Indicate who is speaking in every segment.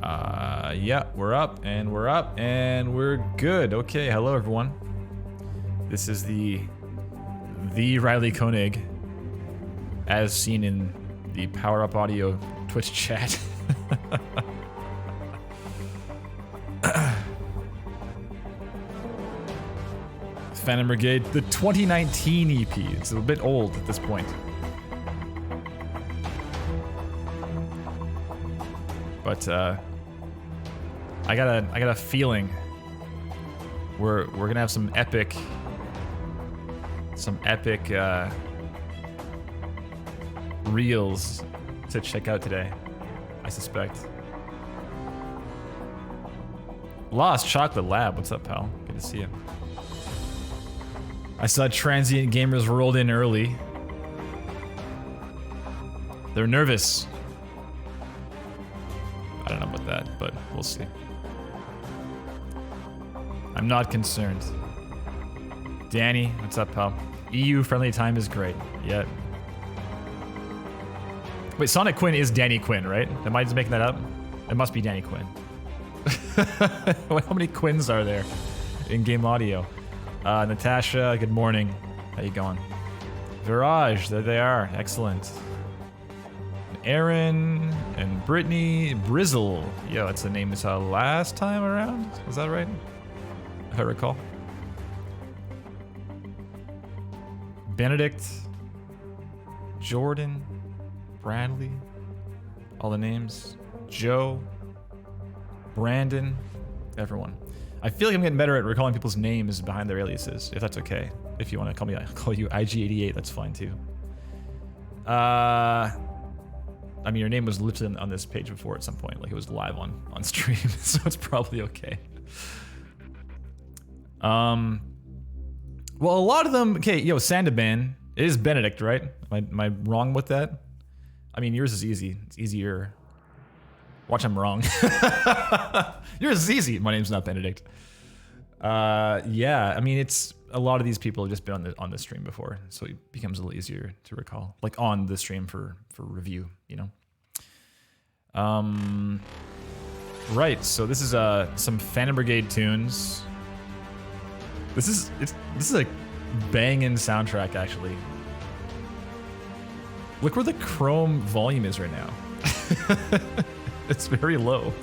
Speaker 1: Yeah, we're up and we're good. Okay, hello everyone. This is the Riley Koenig, as seen in the Power Up Audio Twitch chat. Phantom Brigade, the 2019 EP. It's a bit old at this point. But I got a feeling we're gonna have some epic reels to check out today, I suspect. Lost Chocolate Lab, what's up, pal? Good to see you. I saw transient gamers rolled in early. They're nervous. I don't know about that, but we'll see. I'm not concerned. Danny, what's up, pal? EU friendly time is great. Yeah. Wait, Sonic Quinn is Danny Quinn, right? Am I just making that up? It must be Danny Quinn. How many Quinns are there in game audio? Natasha, good morning. How you going? Viraj, there they are. Excellent. Aaron and Brittany Brizzle. Yo, that's the name we saw last time around. Was that right? If I recall. Benedict, Jordan, Bradley, all the names. Joe, Brandon, everyone. I feel like I'm getting better at recalling people's names behind their aliases, if that's okay. If you want to call me, I'll call you IG88, that's fine too. I mean, your name was literally on this page before at some point, like it was live on stream, so it's probably okay. Well, a lot of them, okay, yo, Sandaban, it is Benedict, right? Am I wrong with that? I mean, yours is easy. It's easier. Watch, I'm wrong. Yours is easy. My name's not Benedict. Yeah, I mean, it's a lot of these people have just been on the stream before, so it becomes a little easier to recall, like on the stream for review, you know. Right. So this is some Phantom Brigade tunes. This is a banging soundtrack, actually. Look where the Chrome volume is right now. It's very low.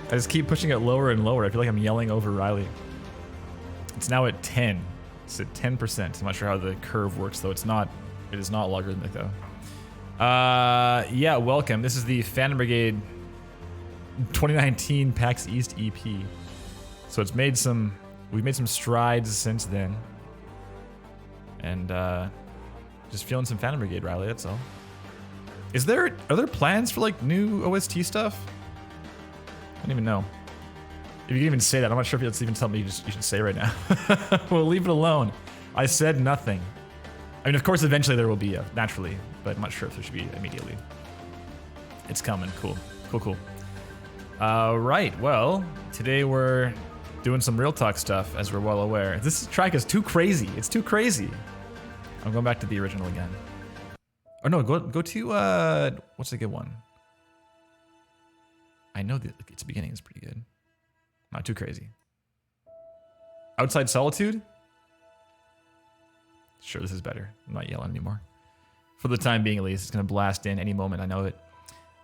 Speaker 1: I just keep pushing it lower and lower. I feel like I'm yelling over Riley. It's now at 10. It's at 10%. I'm not sure how the curve works, though. It is not logarithmic, though. Yeah, welcome. This is the Phantom Brigade 2019 PAX East EP. So we've made some strides since then. And just feeling some Phantom Brigade, Riley, that's all. Are there plans for like new OST stuff? I don't even know. If you can even say that, I'm not sure if that's even something you should say right now. We'll leave it alone. I said nothing. I mean, of course, eventually there will be, naturally, but I'm not sure if there should be immediately. It's coming. Cool. Right. Well, today we're doing some real talk stuff, as we're well aware. This track is too crazy. It's too crazy. I'm going back to the original again. Oh no, go to what's a good one? I know that its beginning is pretty good. Not too crazy. Outside Solitude? Sure, this is better. I'm not yelling anymore. For the time being, at least. It's gonna blast in any moment, I know it.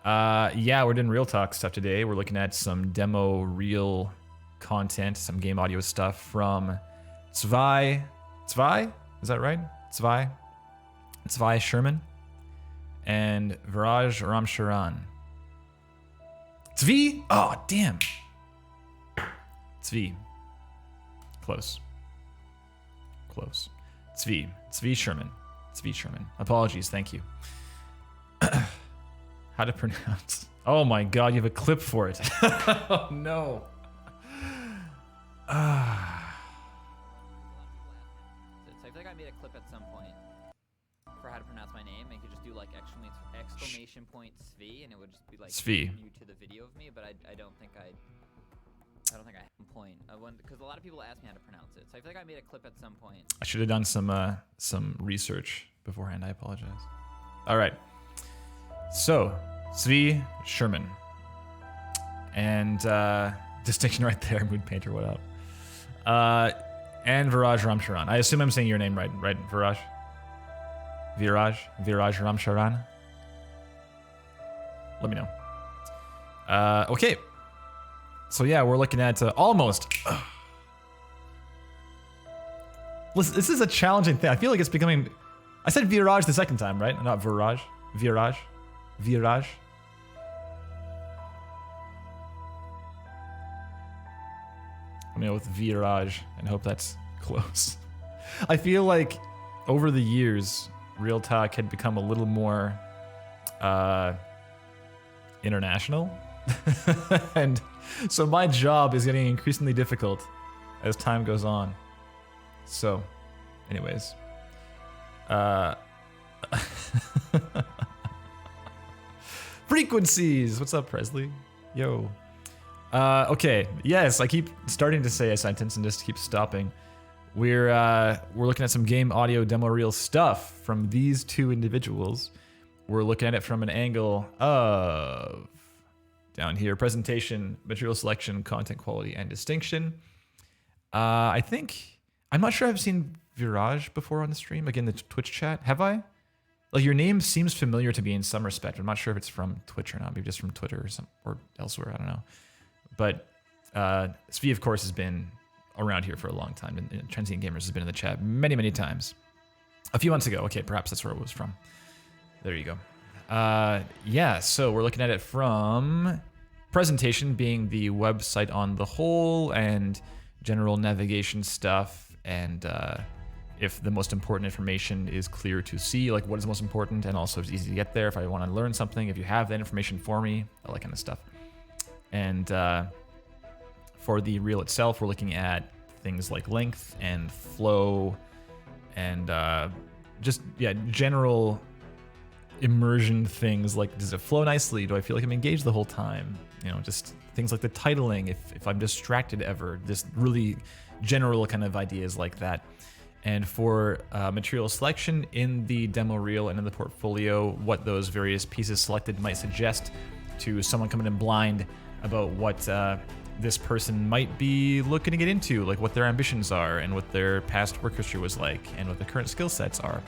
Speaker 1: Yeah, we're doing real talk stuff today. We're looking at some demo reel content, some game audio stuff from Tzvi. Tzvi? Is that right? Tzvi Sherman. And Viraj Ramsharan. Tzvi? Oh, damn. Tzvi. Close. Tzvi Sherman. Apologies, thank you. How to pronounce? Oh my god, you have a clip for it. Oh no.
Speaker 2: So I feel like I made a clip at some point for how to pronounce my name. I could just do like exclamation point Tzvi, and it would just be like
Speaker 1: Tzvi.
Speaker 2: new to the video of me. But I don't think I have a point. Because a lot of people ask me how to pronounce it. So I feel like I made a clip at some point.
Speaker 1: I should have done some research beforehand. I apologize. All right. So Tzvi, Sherman. And distinction right there, Mood Painter, what up? And Viraj Ramsharan. I assume I'm saying your name right, Viraj? Viraj Ramsharan? Let me know. Okay. So yeah, we're looking at almost. Listen, this is a challenging thing. I feel like it's becoming. I said Viraj the second time, right? Not Viraj. Viraj. I'm gonna go with Viraj and hope that's close. I feel like over the years, Real Talk had become a little more international. And so my job is getting increasingly difficult as time goes on. So, anyways. Frequencies! What's up, Presley? Yo. Okay, yes, I keep starting to say a sentence and just keep stopping. We're looking at some game audio demo reel stuff from these two individuals. We're looking at it from an angle of down here, presentation, material selection, content quality, and distinction. I think, I'm not sure I've seen Viraj before on the stream, again, the Twitch chat. Have I? Like, your name seems familiar to me in some respect. I'm not sure if it's from Twitch or not, maybe just from Twitter or elsewhere, I don't know. But Tzvi, of course, has been around here for a long time, and Transient Gamers has been in the chat many, many times. A few months ago, okay, perhaps that's where it was from. There you go. Yeah, so we're looking at it from presentation being the website on the whole and general navigation stuff, and if the most important information is clear to see, like what is most important, and also it's easy to get there if I want to learn something, if you have that information for me, all that kind of stuff. And for the reel itself, we're looking at things like length and flow and just, yeah, general immersion things like, does it flow nicely? Do I feel like I'm engaged the whole time? You know, just things like the titling, if I'm distracted ever, just really general kind of ideas like that. And for material selection in the demo reel and in the portfolio, what those various pieces selected might suggest to someone coming in blind about what this person might be looking to get into, like what their ambitions are and what their past work history was like and what the current skill sets are.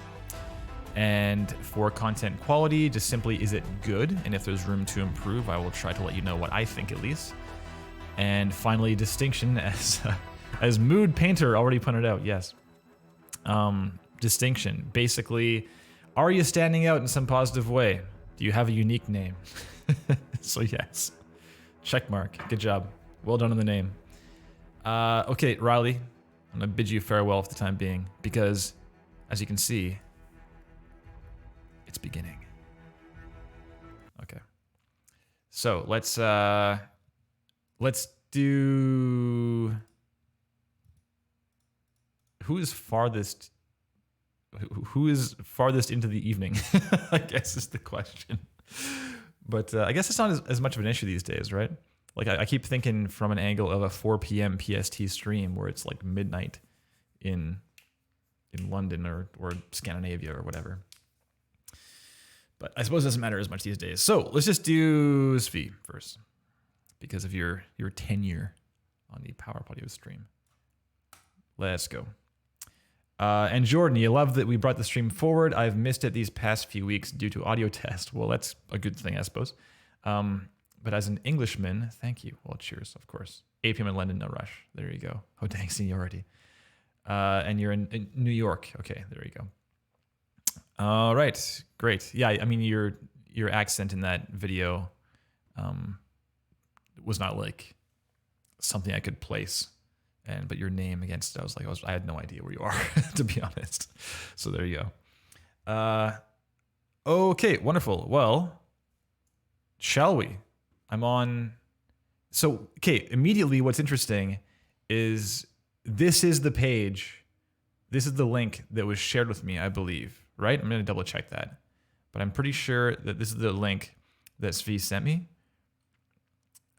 Speaker 1: And for content quality, just simply, is it good? And if there's room to improve, I will try to let you know what I think at least. And finally, distinction, as Mood Painter already pointed out, yes. Distinction, basically, are you standing out in some positive way? Do you have a unique name? So yes, check mark, good job. Well done on the name. Okay, Riley, I'm gonna bid you farewell for the time being because, as you can see, it's beginning. Okay. So let's do who is farthest into the evening, I guess is the question. But I guess it's not as much of an issue these days, right? Like I keep thinking from an angle of a 4 p.m. PST stream where it's like midnight in London or Scandinavia or whatever. But I suppose it doesn't matter as much these days. So let's just do Tzvi first because of your tenure on the Power Audio stream. Let's go. And Jordan, you love that we brought the stream forward. I've missed it these past few weeks due to audio test. Well, that's a good thing, I suppose. But as an Englishman, thank you. Well, cheers, of course. 8 p.m. in London, no rush. There you go. Oh, dang, seniority. And you're in New York. Okay, there you go. All right, great. Yeah, I mean, your accent in that video was not like something I could place. But your name against it, I had no idea where you are, to be honest. So there you go. Okay, wonderful. Well, shall we? I'm on. So, okay, immediately what's interesting is this is the page. This is the link that was shared with me, I believe, right? I'm going to double check that. But I'm pretty sure that this is the link that Tzvi sent me.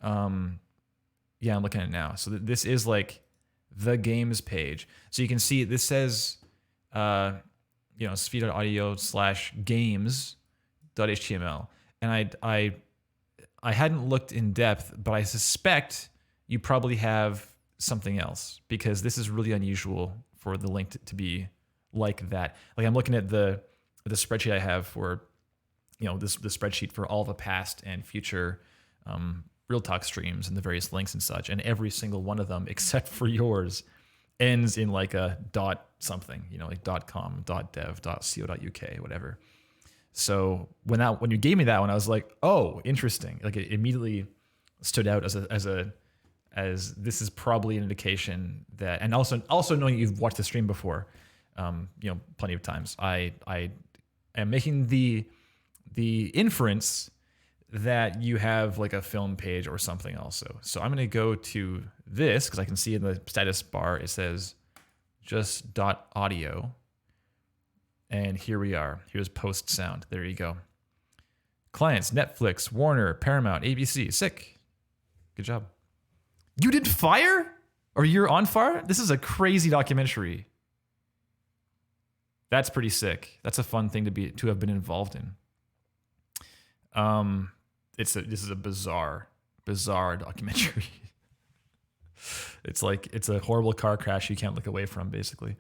Speaker 1: Yeah, I'm looking at it now. So this is like the games page. So you can see this says, Tzvi.audio/games.html. and I hadn't looked in depth, but I suspect you probably have something else, because this is really unusual for the link to be like that. Like I'm looking at the spreadsheet I have for, the spreadsheet for all the past and future Real Talk streams and the various links and such, and every single one of them except for yours ends in like a dot something, like .com, .dev, .co.uk, whatever. So when you gave me that one, I was like, oh, interesting. Like it immediately stood out as this is probably an indication that, and also knowing you've watched the stream before, plenty of times, I am making the inference that you have like a film page or something also. So I'm going to go to this because I can see in the status bar it says just .audio. And here we are. Here's post sound. There you go. Clients, Netflix, Warner, Paramount, ABC. Sick. Good job. You did Fire? Or you're on Fire? This is a crazy documentary. That's pretty sick. That's a fun thing to have been involved in. This is a bizarre documentary. It's a horrible car crash you can't look away from, basically.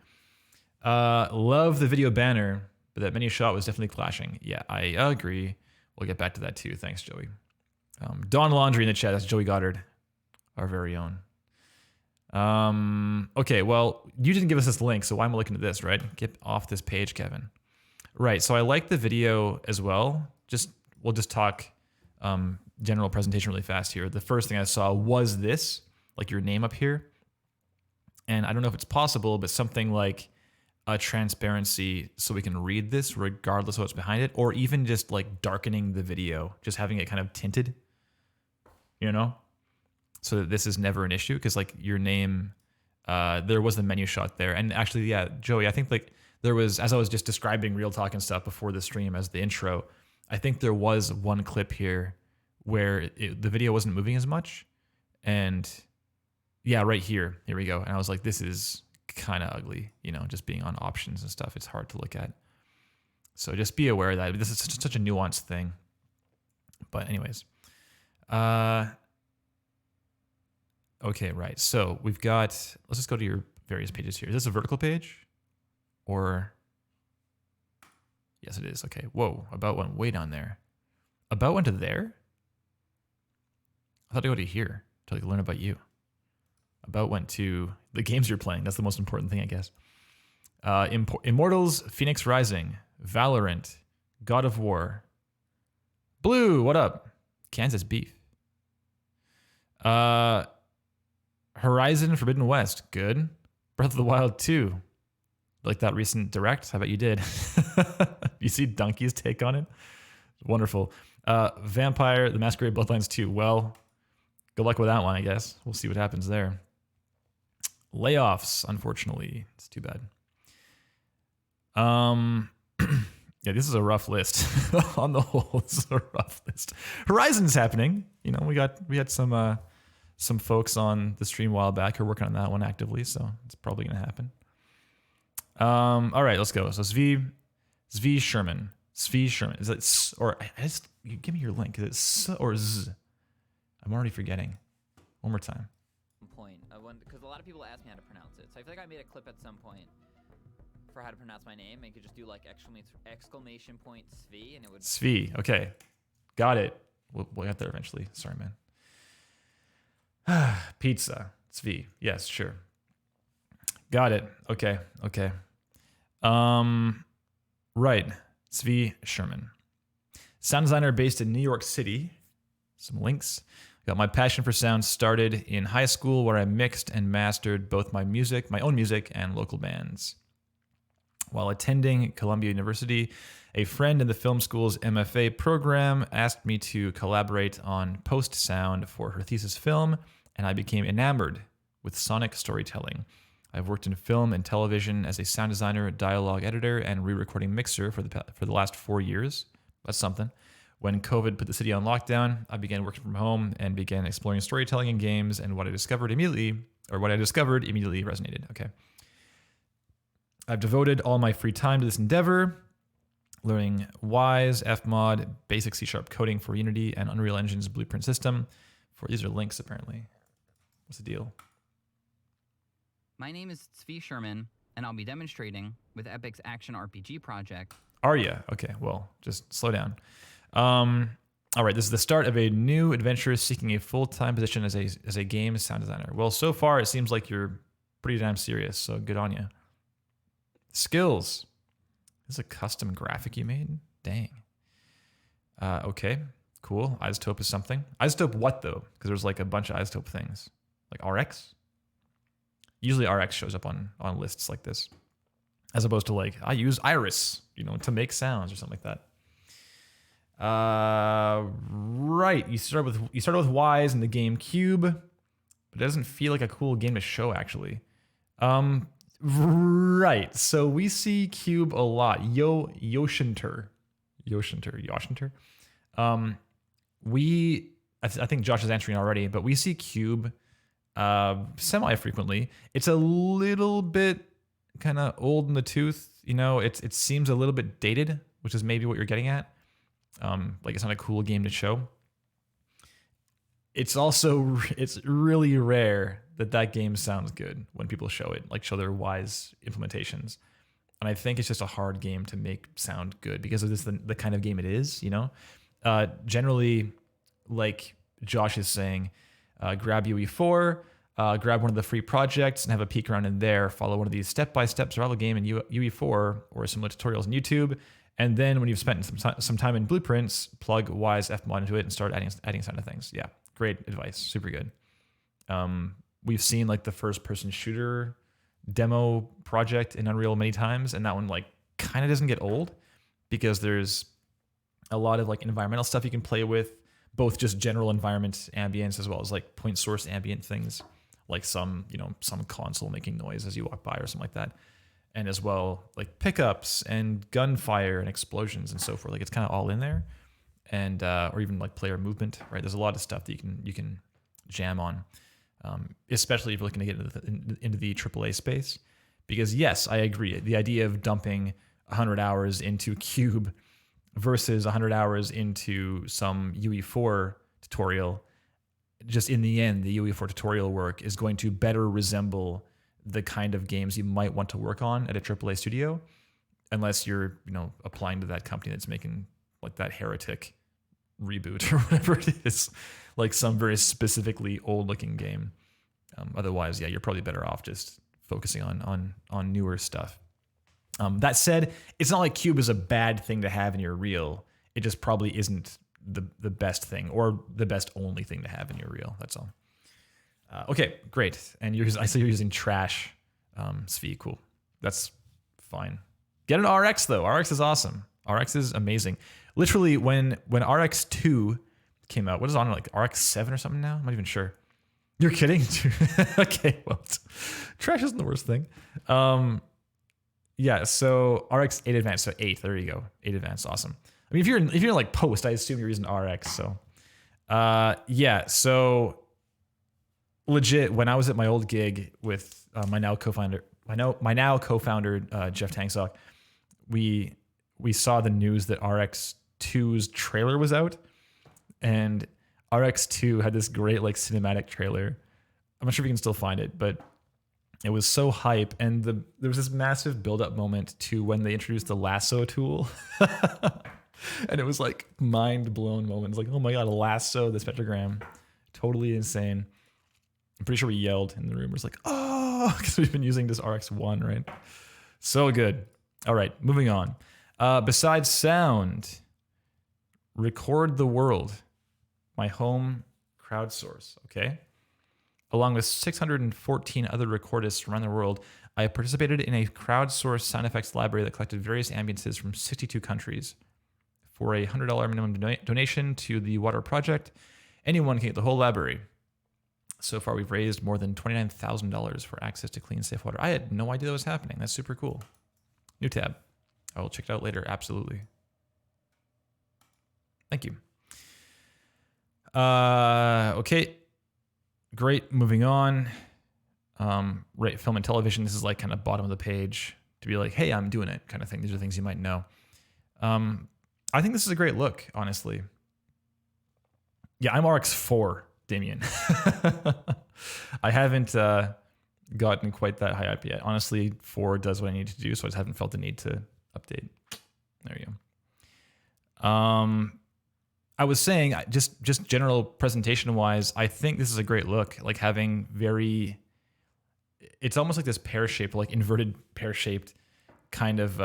Speaker 1: Love the video banner, but that menu shot was definitely clashing. Yeah, I agree. We'll get back to that too. Thanks, Joey. Dawn Laundry in the chat. That's Joey Goddard, our very own. Okay, well, you didn't give us this link, so why am I looking at this, right? Get off this page, Kevin. Right, so I like the video as well. We'll just talk general presentation really fast here. The first thing I saw was this, like your name up here. And I don't know if it's possible, but something like a transparency so we can read this regardless of what's behind it, or even just like darkening the video, just having it kind of tinted, so that this is never an issue. Because like your name, there was the menu shot there. And actually, yeah, Joey, I think like there was, as I was just describing Real Talk and stuff before the stream as the intro, I think there was one clip here where the video wasn't moving as much. And yeah, right here we go. And I was like, this is kind of ugly, just being on options and stuff. It's hard to look at. So just be aware of that. This is such a nuanced thing. But anyways, okay, right. So we've got, let's just go to your various pages here. Is this a vertical page or? Yes, it is. Okay. Whoa. About went way down there. About went to there? I thought I go to here to like learn about you. About went to the games you're playing. That's the most important thing, I guess. Immortals, Phoenix Rising, Valorant, God of War. Blue, what up? Kansas Beef. Horizon Forbidden West, good. Breath of the Wild 2. Like that recent direct? I bet you did. You see Donkey's take on it? Wonderful. Vampire, The Masquerade Bloodlines 2. Well, good luck with that one, I guess. We'll see what happens there. Layoffs, unfortunately. It's too bad. Yeah, this is a rough list. On the whole, this is a rough list. Horizon's happening. We had some folks on the stream a while back who are working on that one actively, so it's probably gonna happen. All right, let's go. So Tzvi Sherman. Tzvi Sherman. Is it or you give me your link? Is it S or Z? I'm already forgetting. One more time.
Speaker 2: Point. Because a lot of people ask me how to pronounce it, so I feel like I made a clip at some point for how to pronounce my name. I could just do like exclamation point Tzvi, and it would.
Speaker 1: Tzvi. Okay, got it. We'll get there eventually. Sorry, man. Pizza. Tzvi. Yes, sure. Got it. Okay. Right. Tzvi Sherman. Sound designer based in New York City. Some links. Got my passion for sound started in high school where I mixed and mastered both my own music, and local bands. While attending Columbia University, a friend in the film school's MFA program asked me to collaborate on post sound for her thesis film, and I became enamored with sonic storytelling. I've worked in film and television as a sound designer, dialogue editor, and re-recording mixer for the last 4 years. That's something. When COVID put the city on lockdown, I began working from home and began exploring storytelling in games, and what I discovered immediately resonated. Okay. I've devoted all my free time to this endeavor. learning Wise, Fmod, basic C# coding for Unity, and Unreal Engine's blueprint system. These are links, apparently. What's the deal?
Speaker 3: My name is Tzvi Sherman, and I'll be demonstrating with Epic's action RPG project.
Speaker 1: Are ya? Okay, well, just slow down. All right, this is the start of a new adventure seeking a full-time position as a game sound designer. Well, so far it seems like you're pretty damn serious, so good on you. Skills. This is a custom graphic you made? Dang. Okay, cool. Isotope is something. Isotope what, though? Because there's like a bunch of isotope things. Like RX? Usually RX shows up on lists like this. As opposed to like, I use Iris, to make sounds or something like that. Right. You started with Wise in the game Cube, but it doesn't feel like a cool game to show actually. Right. So we see Cube a lot. Yoshinter. I think Josh is answering already, but we see Cube semi-frequently. It's a little bit kind of old in the tooth. It seems a little bit dated, which is maybe what you're getting at. Like it's not a cool game to show. It's really rare that game sounds good when people show it, like show their Wise implementations. And I think it's just a hard game to make sound good because of this, the kind of game it is, generally, like Josh is saying, grab UE4, grab one of the free projects and have a peek around in there, follow one of these step-by-step survival game in UE4 or similar tutorials on YouTube. And then when you've spent some time in blueprints, plug Wise Fmod into it and start adding sound to things. Yeah, great advice. Super good. We've seen like the first person shooter demo project in Unreal many times, and that one like kind of doesn't get old because there's a lot of like environmental stuff you can play with, both just general environment ambience as well as like point source ambient things, like some console making noise as you walk by or something like that. And as well, like pickups and gunfire and explosions and so forth. Like it's kind of all in there, and or even like player movement. Right, there's a lot of stuff that you can jam on, especially if you're looking to get into the AAA space. Because yes, I agree. The idea of dumping 100 hours into Cube versus 100 hours into some UE4 tutorial, just in the end, the UE4 tutorial work is going to better resemble the kind of games you might want to work on at a AAA studio, unless you're, applying to that company that's making like that Heretic reboot or whatever it is, like some very specifically old looking game. Otherwise, yeah, you're probably better off just focusing on newer stuff. That said, it's not like Cube is a bad thing to have in your reel. It just probably isn't the best thing or the best only thing to have in your reel. That's all. Okay, great. And I see you're using trash, Tzvi. Cool. That's fine. Get an RX though. RX is awesome. RX is amazing. Literally, when RX 2 came out, what is it on, like RX 7 or something now? I'm not even sure. You're kidding? Okay, well, trash isn't the worst thing. Yeah. So RX 8 Advanced. So 8. There you go. 8 Advanced. Awesome. I mean, if you're like post, I assume you're using RX. So, yeah. So. Legit, when I was at my old gig with my now co-founder Jeff Tangsock, we saw the news that RX2's trailer was out, and RX2 had this great like cinematic trailer. I'm not sure if you can still find it, but it was so hype, and there was this massive build-up moment to when they introduced the lasso tool, and it was like mind-blown moment. It's like, oh my god, a lasso, the spectrogram, totally insane. I'm pretty sure we yelled in the room. We're just like, oh, because we've been using this RX1, right? So good. All right, moving on. Besides sound, record the world. My home crowdsource, okay? Along with 614 other recordists around the world, I participated in a crowdsourced sound effects library that collected various ambiances from 62 countries. For a $100 minimum donation to the Water Project, anyone can get the whole library. So far, we've raised more than $29,000 for access to clean, safe water. I had no idea that was happening. That's super cool. New tab. I will check it out later. Absolutely. Thank you. Okay. Great. Moving on. Right. Film and television. This is like kind of bottom of the page to be like, hey, I'm doing it kind of thing. These are things you might know. I think this is a great look, honestly. Yeah, I'm RX4, Damien. I haven't gotten quite that high up yet. Honestly, 4 does what I need to do, so I just haven't felt the need to update. There you go. I was saying, just general presentation-wise, I think this is a great look. Like having it's almost like this pear-shaped, like inverted pear-shaped kind of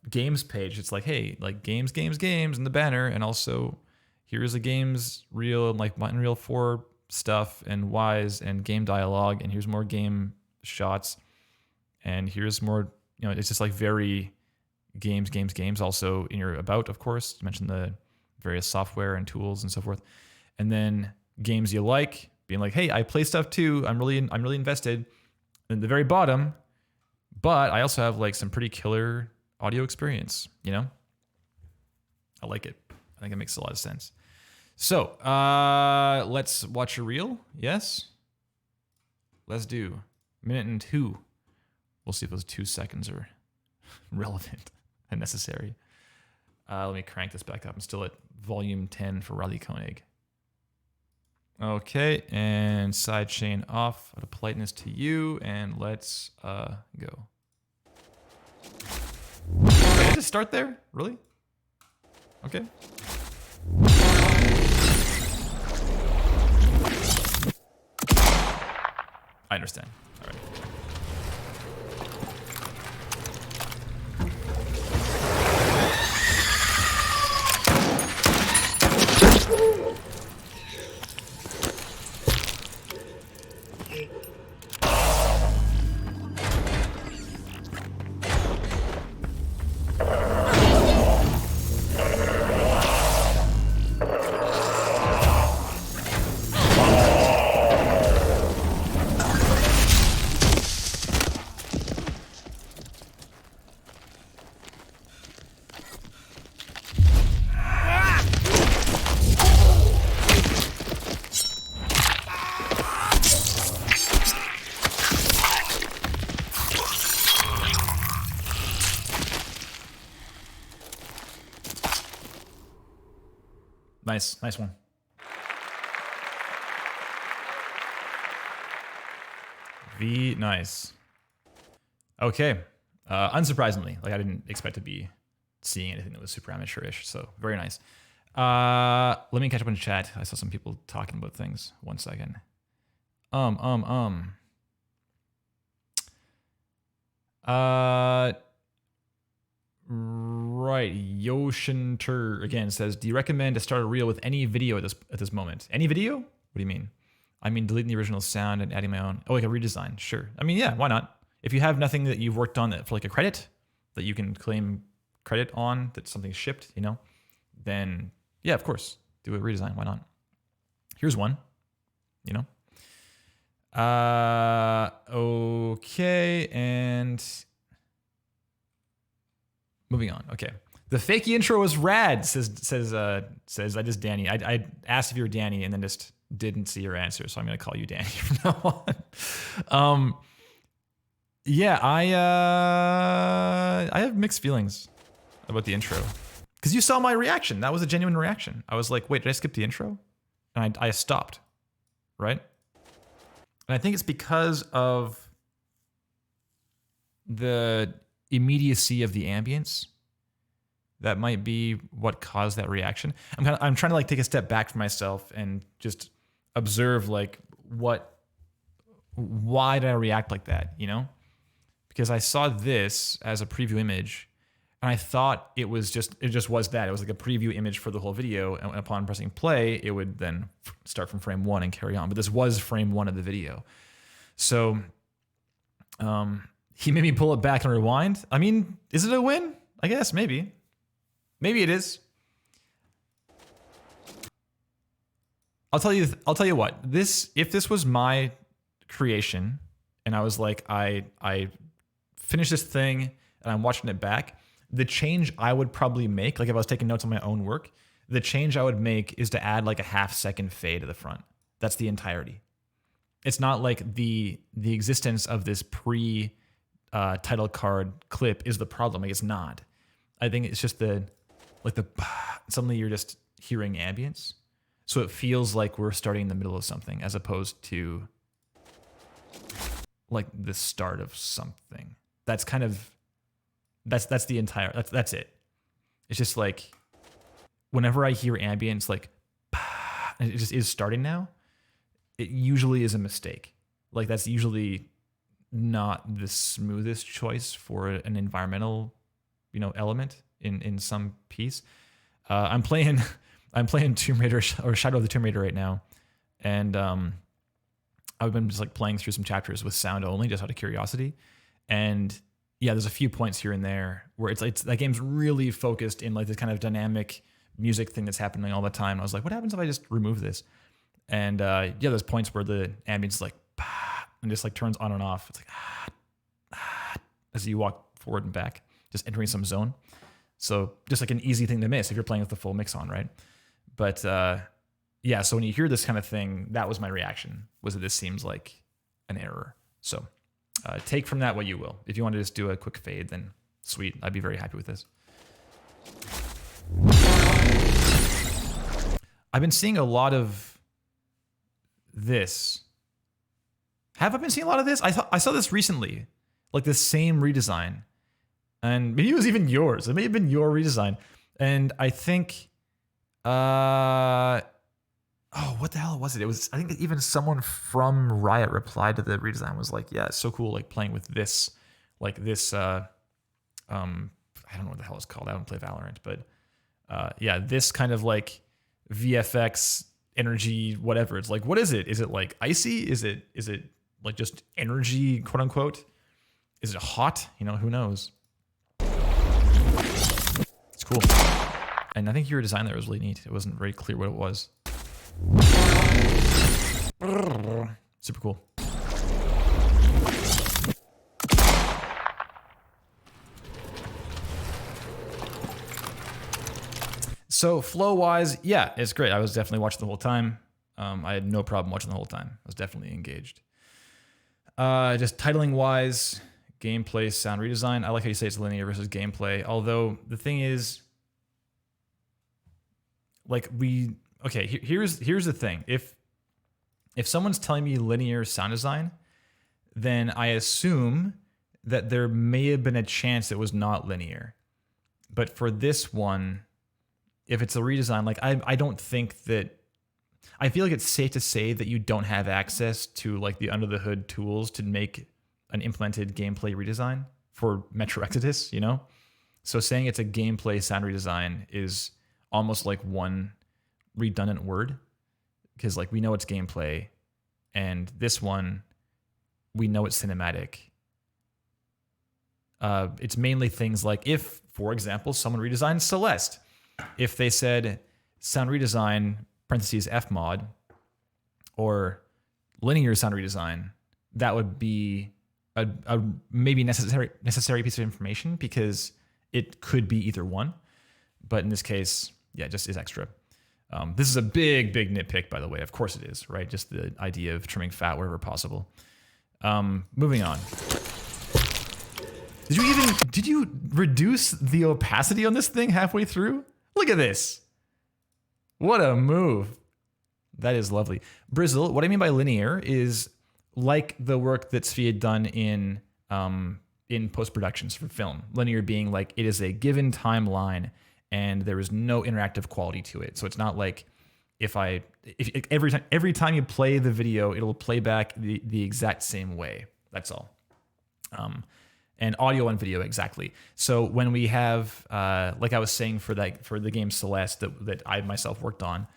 Speaker 1: games page. It's like, hey, like games in the banner, and also here's a games reel, like Unreal 4 stuff and Wise and game dialogue, and here's more game shots, and here's more, it's just like very games. Also in your about, of course, you mentioned the various software and tools and so forth, and then games you like, being like, hey, I play stuff too. I'm really invested. And the very bottom, but I also have like some pretty killer audio experience. I like it. I think it makes a lot of sense. So let's watch a reel. Yes, let's do minute and 2. We'll see if those 2 seconds are relevant and necessary. Let me crank this back up. I'm still at volume 10 for Riley Koenig. Okay, and sidechain off out of politeness to you, and let's go. Did I just start there? Really? Okay. I understand. All right. Nice one. Nice. Okay. Unsurprisingly, like I didn't expect to be seeing anything that was super amateurish, so very nice. Let me catch up in chat. I saw some people talking about things. 1 second. Right, Yoshinter again says, do you recommend to start a reel with any video at this moment? Any video? What do you mean? I mean deleting the original sound and adding my own. Oh, like a redesign. Sure. I mean, yeah, why not? If you have nothing that you've worked on for like a credit that you can claim credit on, that something's shipped, then yeah, of course, do a redesign. Why not? Here's one. Okay, and moving on. Okay. The fakey intro was rad, says I just Danny. I asked if you were Danny and then just didn't see your answer, so I'm gonna call you Danny from now on. Yeah, I have mixed feelings about the intro. Because you saw my reaction. That was a genuine reaction. I was like, wait, did I skip the intro? And I stopped. Right? And I think it's because of the immediacy of the ambience. That might be what caused that reaction. I'm trying to like take a step back from myself and just observe like why did I react like that, Because I saw this as a preview image and I thought it just was that. It was like a preview image for the whole video, and upon pressing play, it would then start from frame 1 and carry on. But this was frame 1 of the video. So he made me pull it back and rewind. I mean, is it a win? I guess, maybe. Maybe it is. I'll tell you what. If this was my creation and I was like, I finished this thing and I'm watching it back, the change I would probably make, like if I was taking notes on my own work, the change I would make is to add like a half-second fade to the front. That's the entirety. It's not like the existence of this title card clip is the problem. Like it's not. I think it's just the suddenly you're just hearing ambience. So it feels like we're starting in the middle of something as opposed to like the start of something. That's kind of that's the entire that's it. It's just like whenever I hear ambience like and it just is starting now, it usually is a mistake. Like that's usually not the smoothest choice for an environmental, element in some piece. I'm playing Tomb Raider or Shadow of the Tomb Raider right now, and I've been just like playing through some chapters with sound only, just out of curiosity. And yeah, there's a few points here and there where it's that game's really focused in like this kind of dynamic music thing that's happening all the time. I was like, what happens if I just remove this? And yeah, there's points where the ambience is like and just like turns on and off. It's like as you walk forward and back, just entering some zone. So just like an easy thing to miss if you're playing with the full mix on, right? But yeah, so when you hear this kind of thing, that was my reaction, was that this seems like an error. So take from that what you will. If you want to just do a quick fade, then sweet. I'd be very happy with this. I've been seeing a lot of this. Have I been seeing a lot of this? I saw this recently, like the same redesign. And maybe it was even yours. It may have been your redesign. And I think, oh, what the hell was it? It was, I think even someone from Riot replied to the redesign, was like, yeah, it's so cool, like playing with this, I don't know what the hell it's called. I don't play Valorant, but yeah, this kind of like VFX energy, whatever. It's like, what is it? Is it like icy? Is it like just energy, quote unquote? Is it hot? Who knows? It's cool. And I think your design there was really neat. It wasn't very clear what it was. Super cool. So flow-wise, yeah, it's great. I was definitely watching the whole time. I had no problem watching the whole time. I was definitely engaged. Just titling-wise, gameplay, sound redesign. I like how you say it's linear versus gameplay. Although the thing is, like here's the thing. If someone's telling me linear sound design, then I assume that there may have been a chance it was not linear. But for this one, if it's a redesign, like I don't think that, I feel like it's safe to say that you don't have access to like the under the hood tools to make an implemented gameplay redesign for Metro Exodus, So saying it's a gameplay sound redesign is almost like one redundant word, because like we know it's gameplay, and this one we know it's cinematic. It's mainly things like if, for example, someone redesigned Celeste, if they said sound redesign parentheses Fmod or linear sound redesign, that would be a maybe necessary piece of information, because it could be either one. But in this case, yeah, it just is extra. This is a big nitpick, by the way. Of course it is, right? Just the idea of trimming fat wherever possible. Moving on. Did you reduce the opacity on this thing halfway through? Look at this. What a move. That is lovely. Brizzle, what I mean by linear is like the work that Tzvi had done in post-productions for film. Linear being like it is a given timeline and there is no interactive quality to it. So it's not like if every time you play the video, it'll play back the exact same way. That's all. And audio and video, exactly. So when we have, like I was saying for the game Celeste that I myself worked on,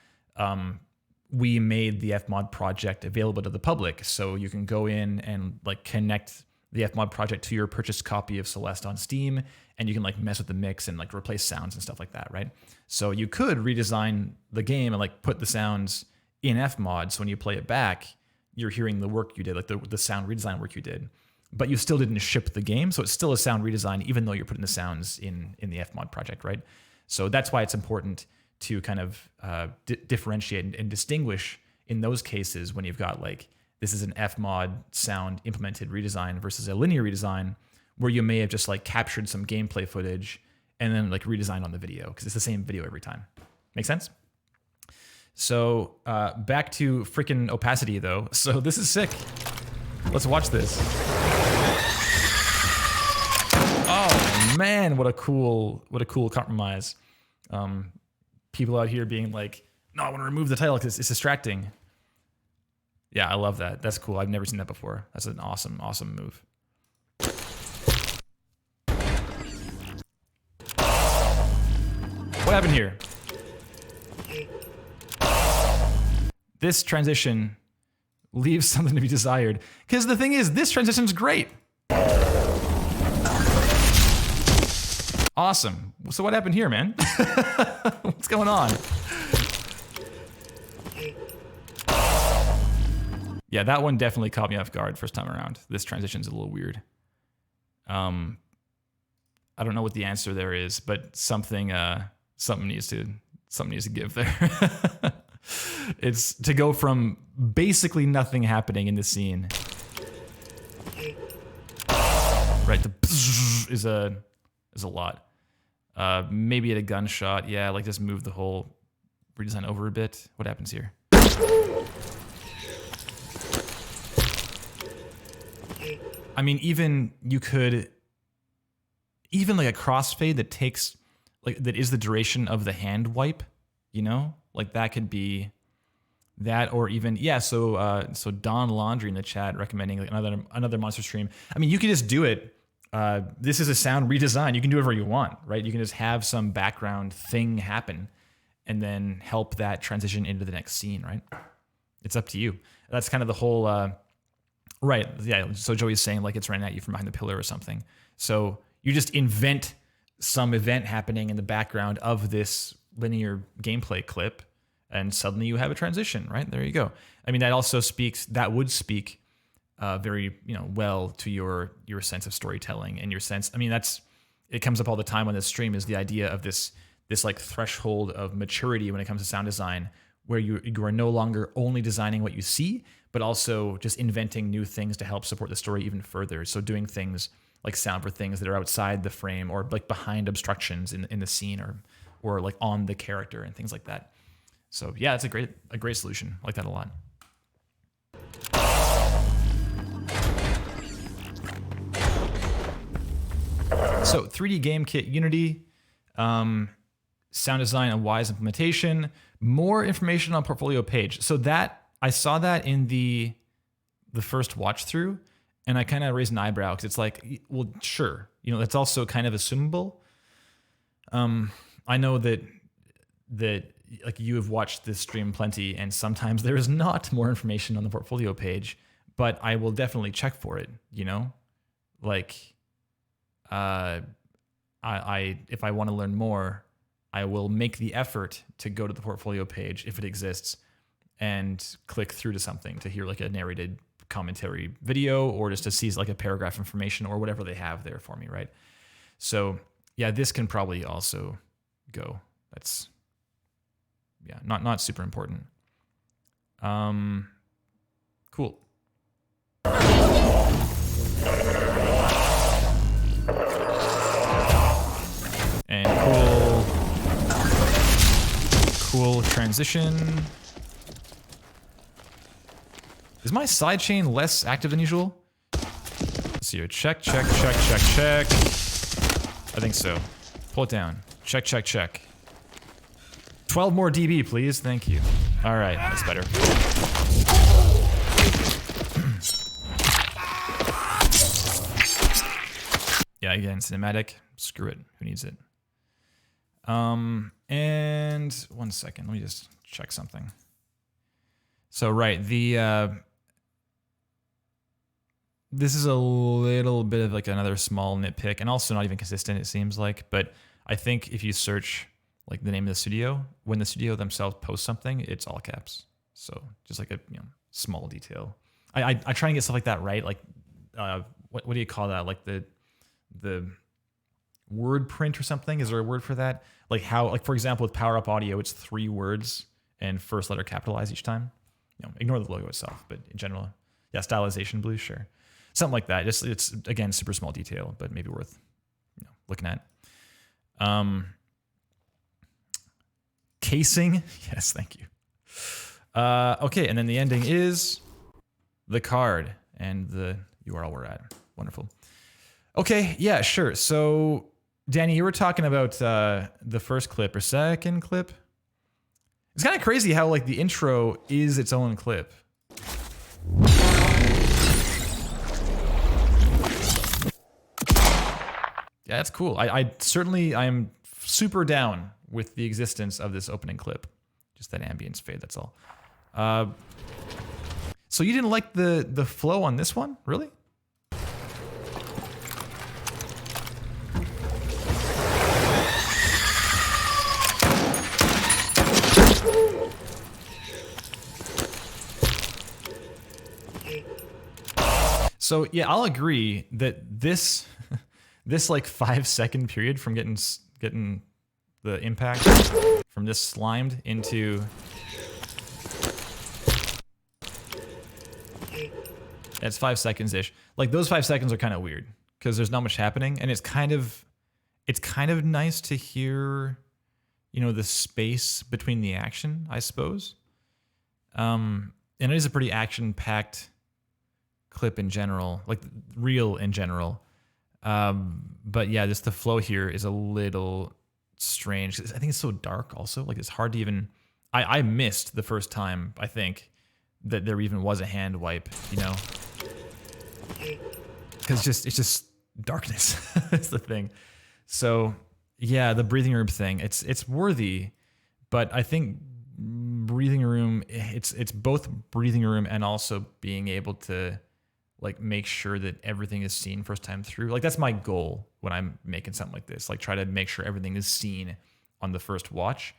Speaker 1: we made the Fmod project available to the public. So you can go in and like connect the Fmod project to your purchased copy of Celeste on Steam, and you can like mess with the mix and like replace sounds and stuff like that, right? So you could redesign the game and like put the sounds in Fmod, so when you play it back, you're hearing the work you did, like the sound redesign work you did. But you still didn't ship the game, so it's still a sound redesign, even though you're putting the sounds in the Fmod project, right? So that's why it's important to kind of differentiate and distinguish in those cases when you've got like, this is an Fmod sound implemented redesign versus a linear redesign, where you may have just like captured some gameplay footage and then like redesign on the video because it's the same video every time. Make sense? So back to freaking opacity though. So this is sick. Let's watch this. Oh man, what a cool compromise. People out here being like, no, I want to remove the title because it's distracting. Yeah, I love that. That's cool. I've never seen that before. That's an awesome move. What happened here? This transition leaves something to be desired. Because the thing is, this transition's great. Awesome. So what happened here, man? What's going on? Yeah, that one definitely caught me off guard first time around. This transition's a little weird. I don't know what the answer there is, but something needs to give there. It's to go from basically nothing happening in the scene. Right, the is a lot. Maybe at a gunshot, yeah, like just move the whole redesign over a bit. What happens here? I mean, even like a crossfade that takes, like, that is the duration of the hand wipe, you know? Like that could be that, or even, yeah, so Don Laundry in the chat recommending like another monster stream. I mean, you can just do it. This is a sound redesign. You can do whatever you want, right? You can just have some background thing happen and then help that transition into the next scene, right? It's up to you. That's kind of the whole, right, yeah, so Joey's saying like it's running at you from behind the pillar or something. So you just invent some event happening in the background of this linear gameplay clip, and suddenly you have a transition, right? There you go. I mean, that would speak very, well to your sense of storytelling and your sense. I mean, it comes up all the time on this stream, is the idea of this like threshold of maturity when it comes to sound design, where you are no longer only designing what you see, but also just inventing new things to help support the story even further. So doing things like sound for things that are outside the frame, or like behind obstructions in the scene, or like on the character and things like that. So yeah, it's a great solution. I like that a lot. So 3D Game Kit Unity, sound design and wise implementation, more information on portfolio page. So that, I saw that in the first watch through, and I kind of raised an eyebrow because it's like, well, sure, that's also kind of assumable. I know that like you have watched this stream plenty, and sometimes there is not more information on the portfolio page, but I will definitely check for it. Like, I if I want to learn more, I will make the effort to go to the portfolio page if it exists, and click through to something to hear like a narrated commentary video, or just to see like a paragraph information or whatever they have there for me, right? So yeah, this can probably also go. That's, yeah, not super important. Cool. And cool transition. Is my sidechain less active than usual? Let's see here. Check. I think so. Pull it down. Check. 12 more dB, please. Thank you. All right, that's better. Yeah, again, cinematic. Screw it. Who needs it? And 1 second. Let me just check something. So, right, this is a little bit of like another small nitpick, and also not even consistent, it seems like. But I think if you search like the name of the studio, when the studio themselves posts something, it's all caps. So just like a small detail. I try and get stuff like that right. Like what do you call that? Like the word print or something? Is there a word for that? Like how, like for example, with Power Up Audio, it's 3 words and first letter capitalized each time. Ignore the logo itself, but in general, yeah, stylization blue, sure. Something like that. It's again super small detail, but maybe worth looking at. Casing. Yes, thank you. Okay, and then the ending is the card and the URL we're at. Wonderful. Okay, yeah, sure. So, Danny, you were talking about the first clip or second clip. It's kind of crazy how like the intro is its own clip. Yeah, that's cool. I am super down with the existence of this opening clip. Just that ambience fade, that's all. So you didn't like the flow on this one, really? So yeah, I'll agree that this this like 5-second period from getting the impact from this slimed into it's 5 seconds ish. Like those 5 seconds are kind of weird because there's not much happening, and it's kind of nice to hear, you know, the space between the action, I suppose. And it is a pretty action-packed clip in general, like reel in general. But yeah, just the flow here is a little strange. I think it's so dark also. Like it's hard to even, I missed the first time, I think, that there even was a hand wipe, you know? Because it's just darkness. That's the thing. So yeah, the breathing room thing, it's worthy, but I think breathing room, it's both breathing room and also being able to like make sure that everything is seen first time through. Like that's my goal when I'm making something like this. Like try to make sure everything is seen on the first watch,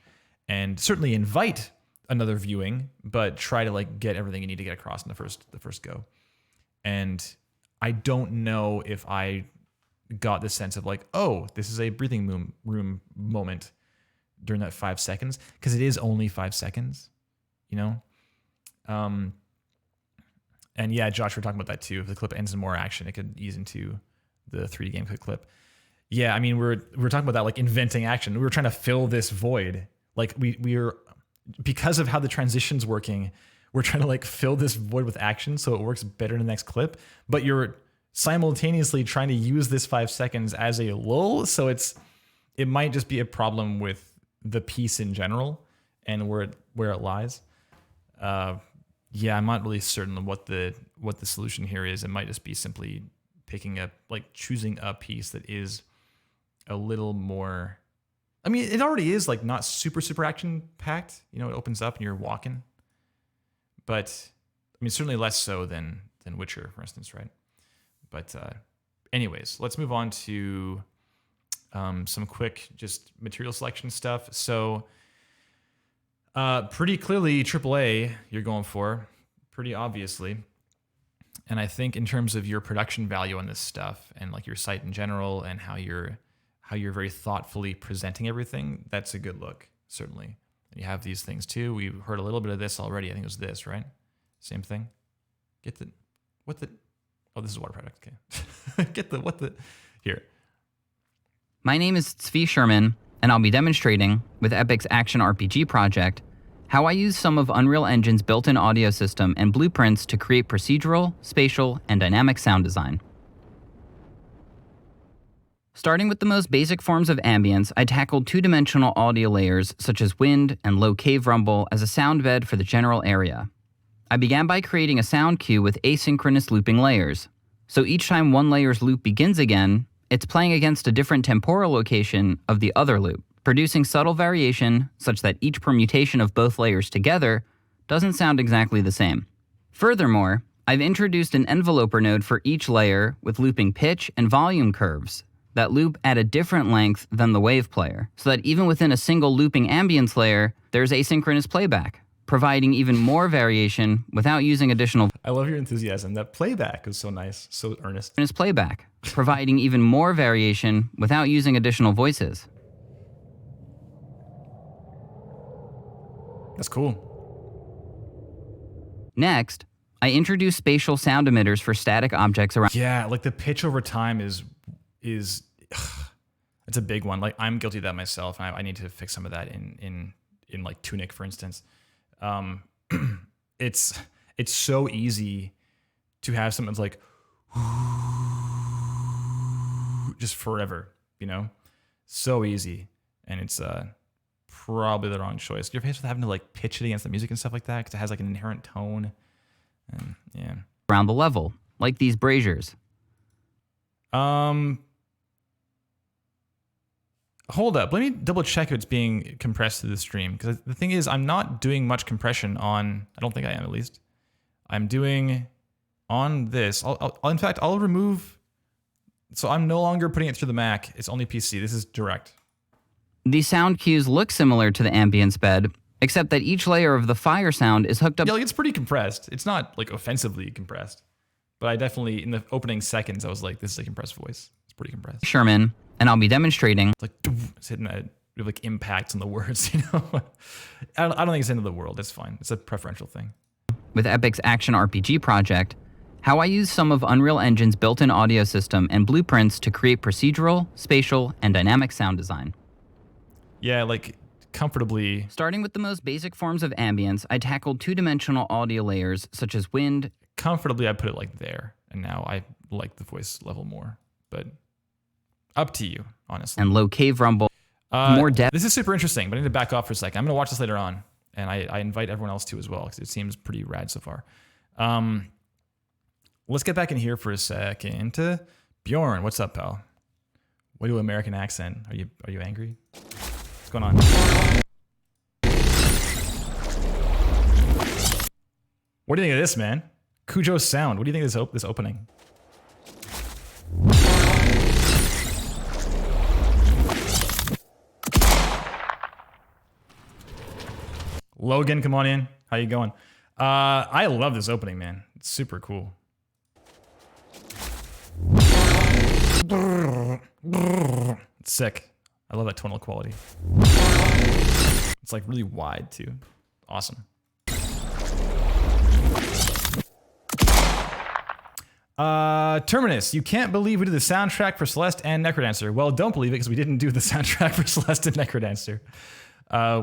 Speaker 1: and certainly invite another viewing, but try to like get everything you need to get across in the first go. And I don't know if I got the sense of like, oh, this is a breathing room moment during that 5 seconds, because it is only 5 seconds, you know? And yeah, Josh, we're talking about that too. If the clip ends in more action, it could ease into the 3D game clip. Yeah, I mean, we're talking about that, like inventing action. We were trying to fill this void. Like we're because of how the transition's working, we're trying to like fill this void with action so it works better in the next clip. But you're simultaneously trying to use this 5 seconds as a lull, so it might just be a problem with the piece in general and where it lies. Yeah, I'm not really certain of what the solution here is. It might just be simply choosing a piece that is a little more. I mean, it already is like not super action packed. You know, it opens up and you're walking. But I mean, certainly less so than Witcher, for instance, right? But anyways, let's move on to some quick just material selection stuff. So. Pretty clearly AAA you're going for, pretty obviously. And I think in terms of your production value on this stuff and like your site in general and how you're very thoughtfully presenting everything, that's a good look, certainly. And you have these things too. We heard a little bit of this already. I think it was this, right? Same thing. Oh, this is water product. Okay. Here.
Speaker 3: My name is Tzvi Sherman, and I'll be demonstrating, with Epic's Action RPG project, how I use some of Unreal Engine's built-in audio system and blueprints to create procedural, spatial, and dynamic sound design. Starting with the most basic forms of ambience, I tackled two-dimensional audio layers such as wind and low cave rumble as a sound bed for the general area. I began by creating a sound cue with asynchronous looping layers. So each time one layer's loop begins again, it's playing against a different temporal location of the other loop, producing subtle variation such that each permutation of both layers together doesn't sound exactly the same. Furthermore, I've introduced an enveloper node for each layer with looping pitch and volume curves that loop at a different length than the wave player, so that even within a single looping ambience layer, there's asynchronous playback, providing even more variation without using additional.
Speaker 1: I love your enthusiasm. That playback is so nice, so earnest.
Speaker 3: Playback, providing even more variation without using additional voices.
Speaker 1: That's cool.
Speaker 3: Next, I introduced spatial sound emitters for static objects around.
Speaker 1: Yeah, like the pitch over time is It's a big one. Like I'm guilty of that myself, and I need to fix some of that in like Tunic, for instance. It's so easy to have something that's like just forever, you know, so easy, and it's probably the wrong choice. You're faced with having to like pitch it against the music and stuff like that because it has like an inherent tone, and yeah.
Speaker 3: Around the level, like these braziers.
Speaker 1: Hold up. Let me double check if it's being compressed to the stream. Because the thing is, I'm not doing much compression on... I don't think I am, at least. I'm doing on this. In fact, I'll remove... So I'm no longer putting it through the Mac. It's only PC. This is direct.
Speaker 3: These sound cues look similar to the ambience bed, except that each layer of the fire sound is hooked up...
Speaker 1: Yeah, like it's pretty compressed. It's not, like, offensively compressed. But I definitely, in the opening seconds, I was like, this is a compressed voice. It's pretty compressed.
Speaker 3: Sherman, and I'll be demonstrating...
Speaker 1: It's like, it's hitting that, we have like impacts on the words, you know? I don't think it's the end of the world. It's fine. It's a preferential thing.
Speaker 3: With Epic's action RPG project, how I use some of Unreal Engine's built-in audio system and blueprints to create procedural, spatial, and dynamic sound design.
Speaker 1: Yeah, like comfortably.
Speaker 3: Starting with the most basic forms of ambience, I tackled two-dimensional audio layers such as wind.
Speaker 1: Comfortably, I put it like there, and now I like the voice level more, but up to you, honestly.
Speaker 3: And low cave rumble. More depth.
Speaker 1: This is super interesting, but I need to back off for a second. I'm going to watch this later on, and I invite everyone else to as well, because it seems pretty rad so far. Let's get back in here for a second. Bjorn, what's up, pal? What do American accent? Are you angry? What's going on? What do you think of this, man? Cujo sound. What do you think of this opening? Logan, come on in. How you going? I love this opening, man. It's super cool. It's sick. I love that tonal quality. It's like really wide too. Awesome. Terminus, you can't believe we did the soundtrack for Celeste and Necrodancer. Well, don't believe it because we didn't do the soundtrack for Celeste and Necrodancer.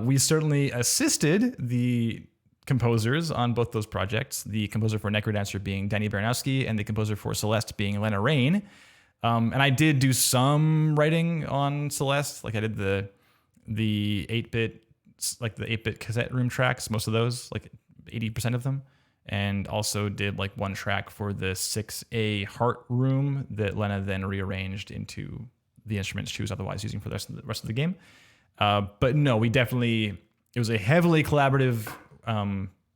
Speaker 1: We certainly assisted the composers on both those projects. The composer for Necrodancer being Danny Baranowski and the composer for Celeste being Lena Rain. And I did do some writing on Celeste. Like I did the 8-bit, like the 8-bit cassette room tracks, most of those, like 80% of them. And also did like one track for the 6A Heart Room that Lena then rearranged into the instruments she was otherwise using for the rest of the game. But no, it was a heavily collaborative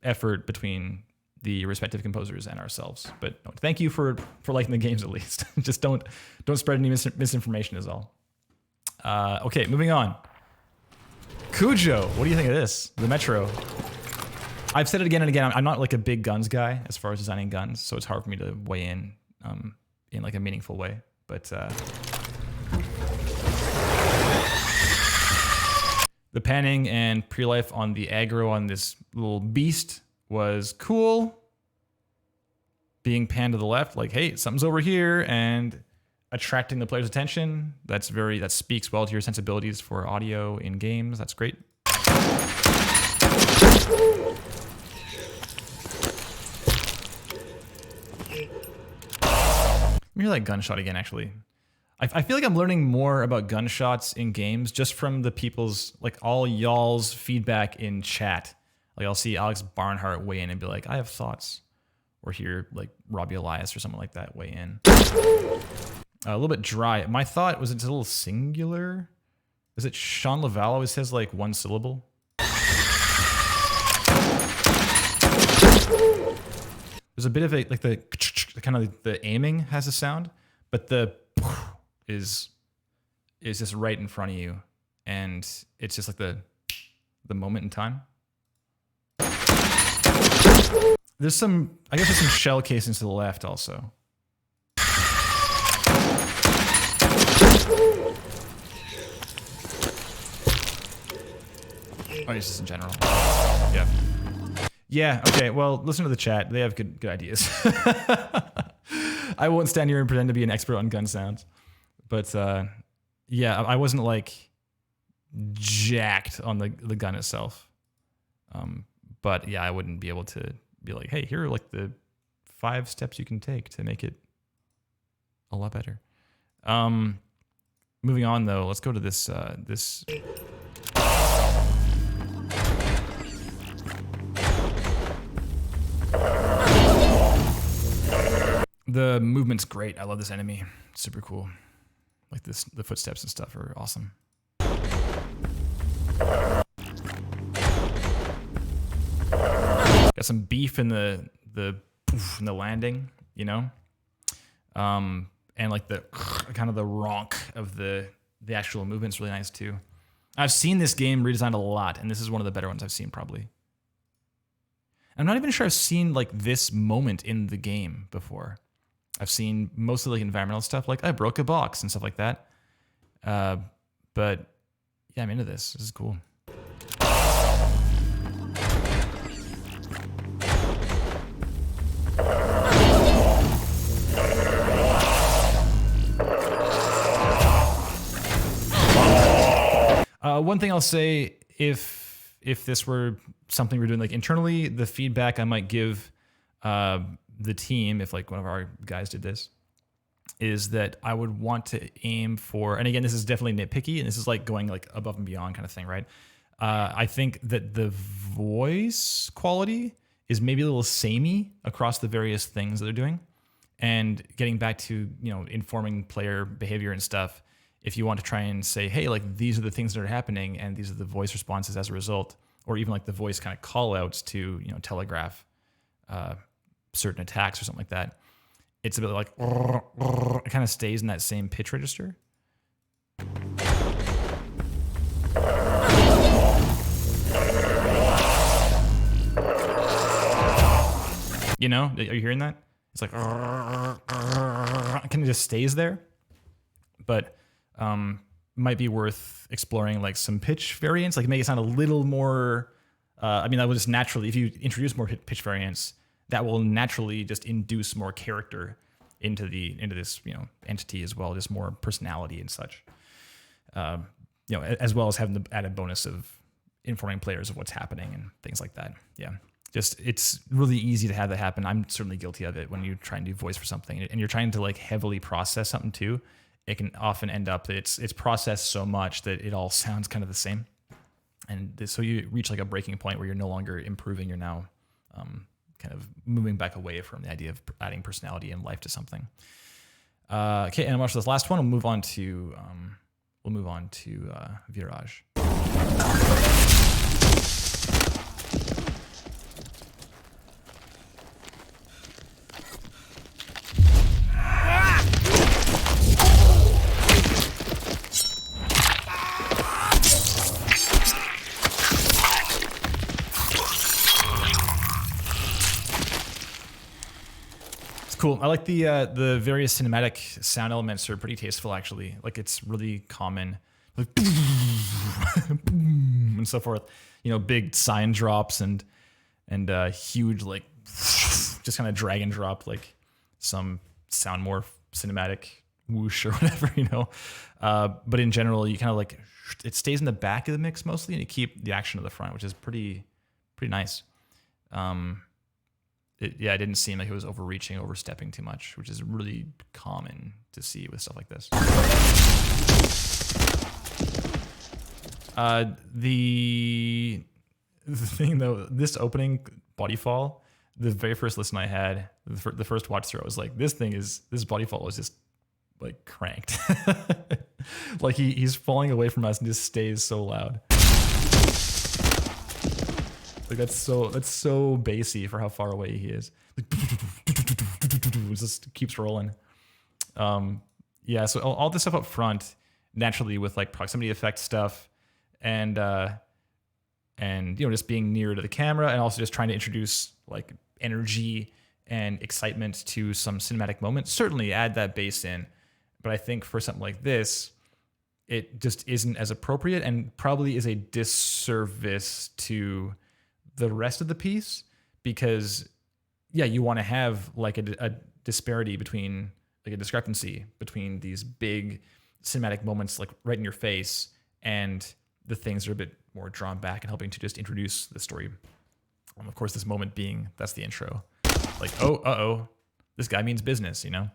Speaker 1: effort between the respective composers and ourselves. But no, thank you for liking the games at least. Just don't spread any misinformation is all. Okay, moving on. Cujo, what do you think of this? The Metro. I've said it again and again. I'm not like a big guns guy as far as designing guns, so it's hard for me to weigh in like a meaningful way. But the panning and pre-life on the aggro on this little beast was cool. Being panned to the left, like, hey, something's over here, and attracting the player's attention. That speaks well to your sensibilities for audio in games. That's great. Let me hear that gunshot again, actually. I feel like I'm learning more about gunshots in games just from the people's, like all y'all's feedback in chat. Like I'll see Alex Barnhart weigh in and be like, I have thoughts. Or hear like Robbie Elias or someone like that weigh in. A little bit dry. My thought was it's a little singular. Is it Sean Laval always says like one syllable? There's a bit of a, like the kind of the aiming has a sound, but the is just right in front of you, and it's just like the moment in time. There's some, I guess there's some shell casings to the left also. Oh, it's just in general. Yeah. Yeah, okay, well, listen to the chat. They have good ideas. I won't stand here and pretend to be an expert on gun sounds. But yeah, I wasn't like jacked on the gun itself. But yeah, I wouldn't be able to be like, hey, here are like the 5 steps you can take to make it a lot better. Moving on though, let's go to this this. The movement's great. I love this enemy. It's super cool. Like this, the footsteps and stuff are awesome. Got some beef in the poof in the landing, you know, and like the kind of the ronk of the actual movement's really nice too. I've seen this game redesigned a lot, and this is one of the better ones I've seen probably. I'm not even sure I've seen like this moment in the game before. I've seen mostly like environmental stuff, like I broke a box and stuff like that. But yeah, I'm into this. This is cool. One thing I'll say, if this were something we're doing like internally, the feedback I might give the team, if like one of our guys did this, is that I would want to aim for, and again, this is definitely nitpicky, and this is like going like above and beyond kind of thing, right? I think that the voice quality is maybe a little samey across the various things that they're doing, and getting back to, you know, informing player behavior and stuff. If you want to try and say, hey, like these are the things that are happening, and these are the voice responses as a result, or even like the voice kind of call outs to, you know, telegraph certain attacks or something like that, it's a bit like it kind of stays in that same pitch register. You know, are you hearing that? It's like it kind of just stays there, but might be worth exploring like some pitch variants, like make it sound a little more. I mean, that will just naturally, if you introduce more pitch variants, that will naturally just induce more character into this, you know, entity as well, just more personality and such. You know, as well as having the added bonus of informing players of what's happening and things like that. Yeah, just it's really easy to have that happen. I'm certainly guilty of it when you try and do voice for something, and you're trying to like heavily process something too. It can often end up that it's processed so much that it all sounds kind of the same, and so you reach like a breaking point where you're no longer improving. You're now kind of moving back away from the idea of adding personality and life to something. Okay, and watch this last one. We'll move on to Viraj. Cool. I like the various cinematic sound elements are pretty tasteful actually. Like it's really common, like and so forth. You know, big sign drops and huge like just kind of drag and drop, like some sound more cinematic whoosh or whatever, you know. But in general, you kind of like it stays in the back of the mix mostly, and you keep the action to the front, which is pretty nice. It didn't seem like it was overreaching, overstepping too much, which is really common to see with stuff like this. The thing though, this opening body fall, the very first listen I had, the first watch through, I was like, this body fall was just like cranked. Like he's falling away from us and just stays so loud. Like that's so bassy for how far away he is. Like, it just keeps rolling. Yeah, so all this stuff up front, naturally with like proximity effect stuff, and you know, just being near to the camera, and also just trying to introduce like energy and excitement to some cinematic moments. Certainly add that bass in, but I think for something like this, it just isn't as appropriate, and probably is a disservice to the rest of the piece, because yeah, you want to have like a disparity between, like a discrepancy between these big cinematic moments like right in your face, and the things are a bit more drawn back and helping to just introduce the story. Of course, this moment being, that's the intro. Like, oh, uh-oh, this guy means business, you know?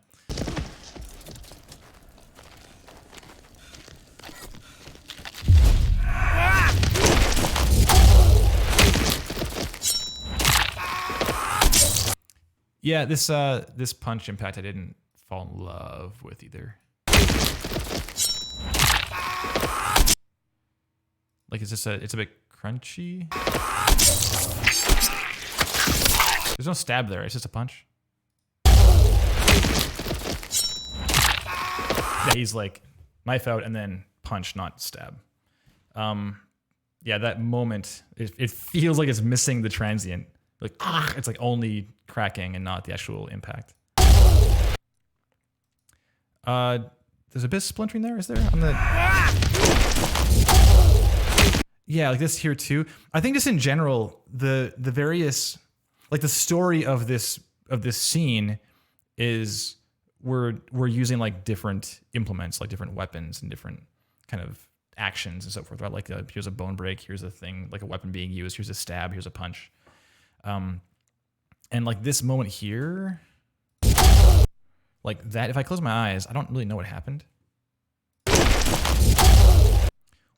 Speaker 1: Yeah, this punch impact I didn't fall in love with either. Like, it's a bit crunchy. There's no stab there, it's just a punch. Yeah, he's like knife out and then punch, not stab. Yeah, that moment, it feels like it's missing the transient. Like, it's like only cracking and not the actual impact. There's a bit of splintering there, is there? On the... Yeah, like this here too. I think just in general, the various, like the story of this scene is we're using like different implements, like different weapons and different kind of actions and so forth. Right? Like here's a bone break, here's a thing, like a weapon being used, here's a stab, here's a punch. And like this moment here, like that, if I close my eyes, I don't really know what happened.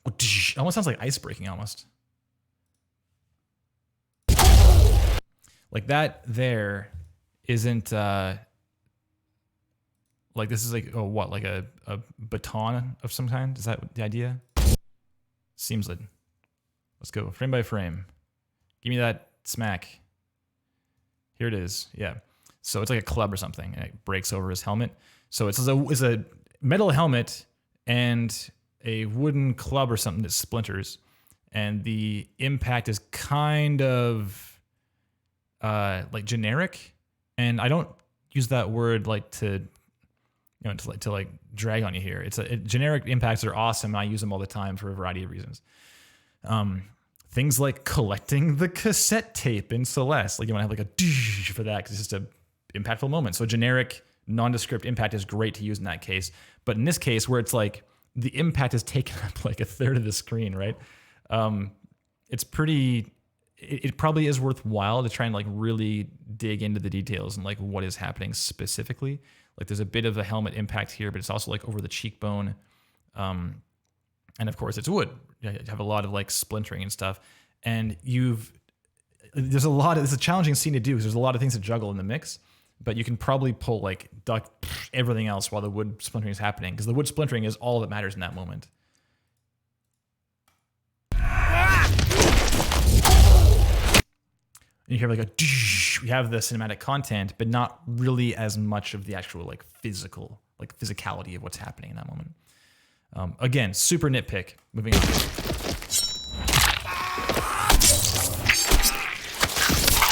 Speaker 1: It almost sounds like ice breaking almost. Like that there isn't, like this is like, oh, what, like a baton of some kind? Is that the idea? Seems like, let's go frame by frame. Give me that smack. Here it is. Yeah. So it's like a club or something, and it breaks over his helmet. So it's a metal helmet and a wooden club or something that splinters, and the impact is kind of like generic. And I don't use that word like to drag on you here. Generic impacts are awesome, and I use them all the time for a variety of reasons. Things like collecting the cassette tape in Celeste. Like you want to have like a doosh for that because it's just a impactful moment. So generic, nondescript impact is great to use in that case. But in this case, where it's like the impact is taken up like a third of the screen, right? It's pretty. It probably is worthwhile to try and like really dig into the details and like what is happening specifically. Like there's a bit of a helmet impact here, but it's also like over the cheekbone. And of course it's wood. You have a lot of like splintering and stuff. And it's a challenging scene to do because there's a lot of things to juggle in the mix, but you can probably pull like duck everything else while the wood splintering is happening, because the wood splintering is all that matters in that moment. And you hear like we have the cinematic content, but not really as much of the actual like physicality of what's happening in that moment. Again, super nitpick. Moving on.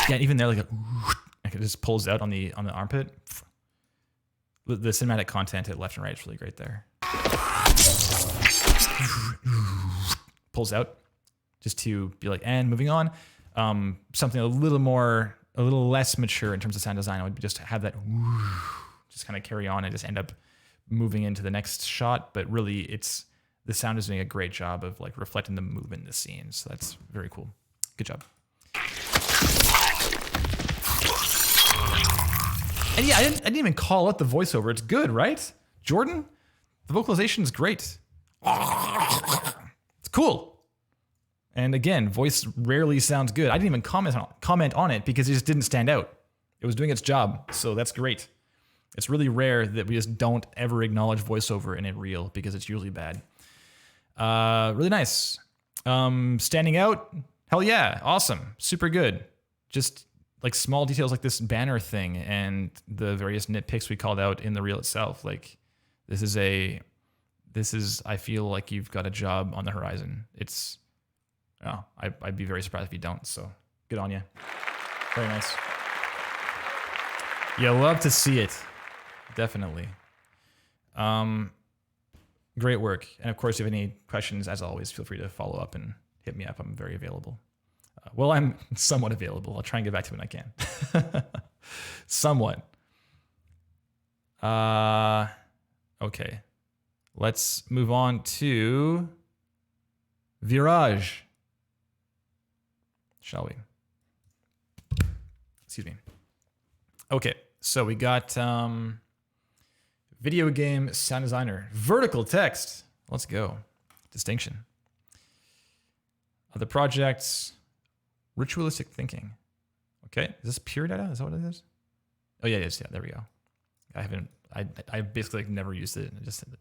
Speaker 1: Yeah, even there, like it just pulls out on the armpit. The cinematic content at left and right is really great there. Pulls out just to be like, and moving on. Something a little less mature in terms of sound design, I would just have that just kind of carry on and just end up moving into the next shot. But really, the sound is doing a great job of like reflecting the movement in the scene. So that's very cool. Good job. And yeah, I didn't even call out the voiceover. It's good, right? Jordan, the vocalization is great. It's cool. And again, voice rarely sounds good. I didn't even comment on it because it just didn't stand out. It was doing its job, so that's great. It's really rare that we just don't ever acknowledge voiceover in it real because it's usually bad. Really nice. Standing out, hell yeah, awesome, super good. Just like small details like this banner thing and the various nitpicks we called out in the reel itself. Like this is I feel like you've got a job on the horizon. I'd be very surprised if you don't. So good on you. Very nice. You love to see it. Definitely. Great work. And of course, if you have any questions, as always, feel free to follow up and hit me up. I'm very available. Well, I'm somewhat available. I'll try and get back to it when I can. Somewhat. Okay. let's move on to Viraj. Shall we? Excuse me. Okay, so we got video game sound designer, vertical text. Let's go. Distinction. Other projects, ritualistic thinking. Okay, is this pure data? Is that what it is? Oh yeah, it is. Yeah, there we go. I basically never used it.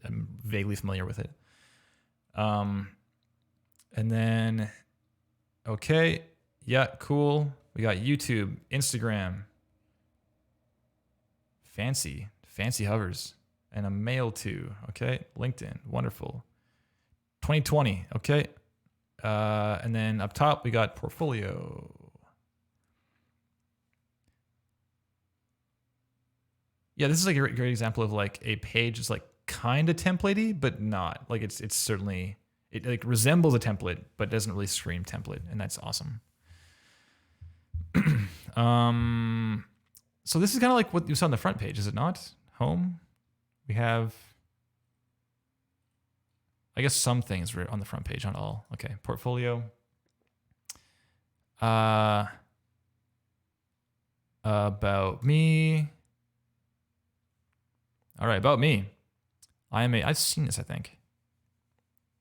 Speaker 1: I'm vaguely familiar with it. And then, okay, yeah, cool. We got YouTube, Instagram, fancy hovers, and a mail too. Okay, LinkedIn, wonderful. 2020, okay. And then up top we got portfolio. Yeah, this is like a great example of like a page is like kind of templatey, but not. Like it's certainly, it like resembles a template, but doesn't really scream template, and that's awesome. So this is kind of like what you saw on the front page, is it not? Home. We have, I guess some things were on the front page, not all. Okay, portfolio. About me. All right, about me. I've seen this, I think.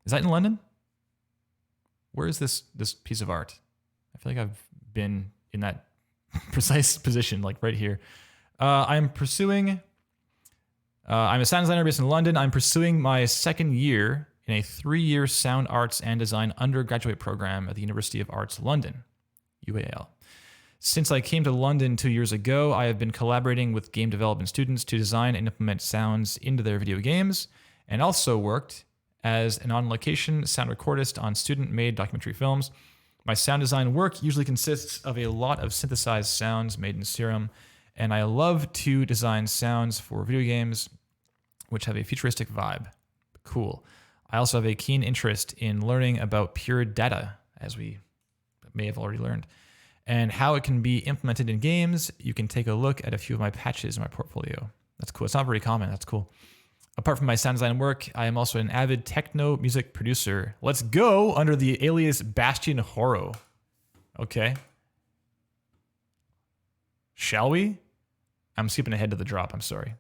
Speaker 1: Is that in London? Where is this piece of art? I feel like I've been in that precise position, like right here. I'm a sound designer based in London. I'm pursuing my second year in a 3-year sound arts and design undergraduate program at the University of Arts London, UAL. Since I came to London 2 years ago, I have been collaborating with game development students to design and implement sounds into their video games, and also worked as an on-location sound recordist on student-made documentary films. My sound design work usually consists of a lot of synthesized sounds made in Serum, and I love to design sounds for video games which have a futuristic vibe. Cool. I also have a keen interest in learning about pure data, as we may have already learned, and how it can be implemented in games. You can take a look at a few of my patches in my portfolio. That's cool. It's not very common. That's cool. Apart from my sound design work, I am also an avid techno music producer. Let's go, under the alias Bastion Horo. Okay. Shall we? I'm skipping ahead to the drop. I'm sorry.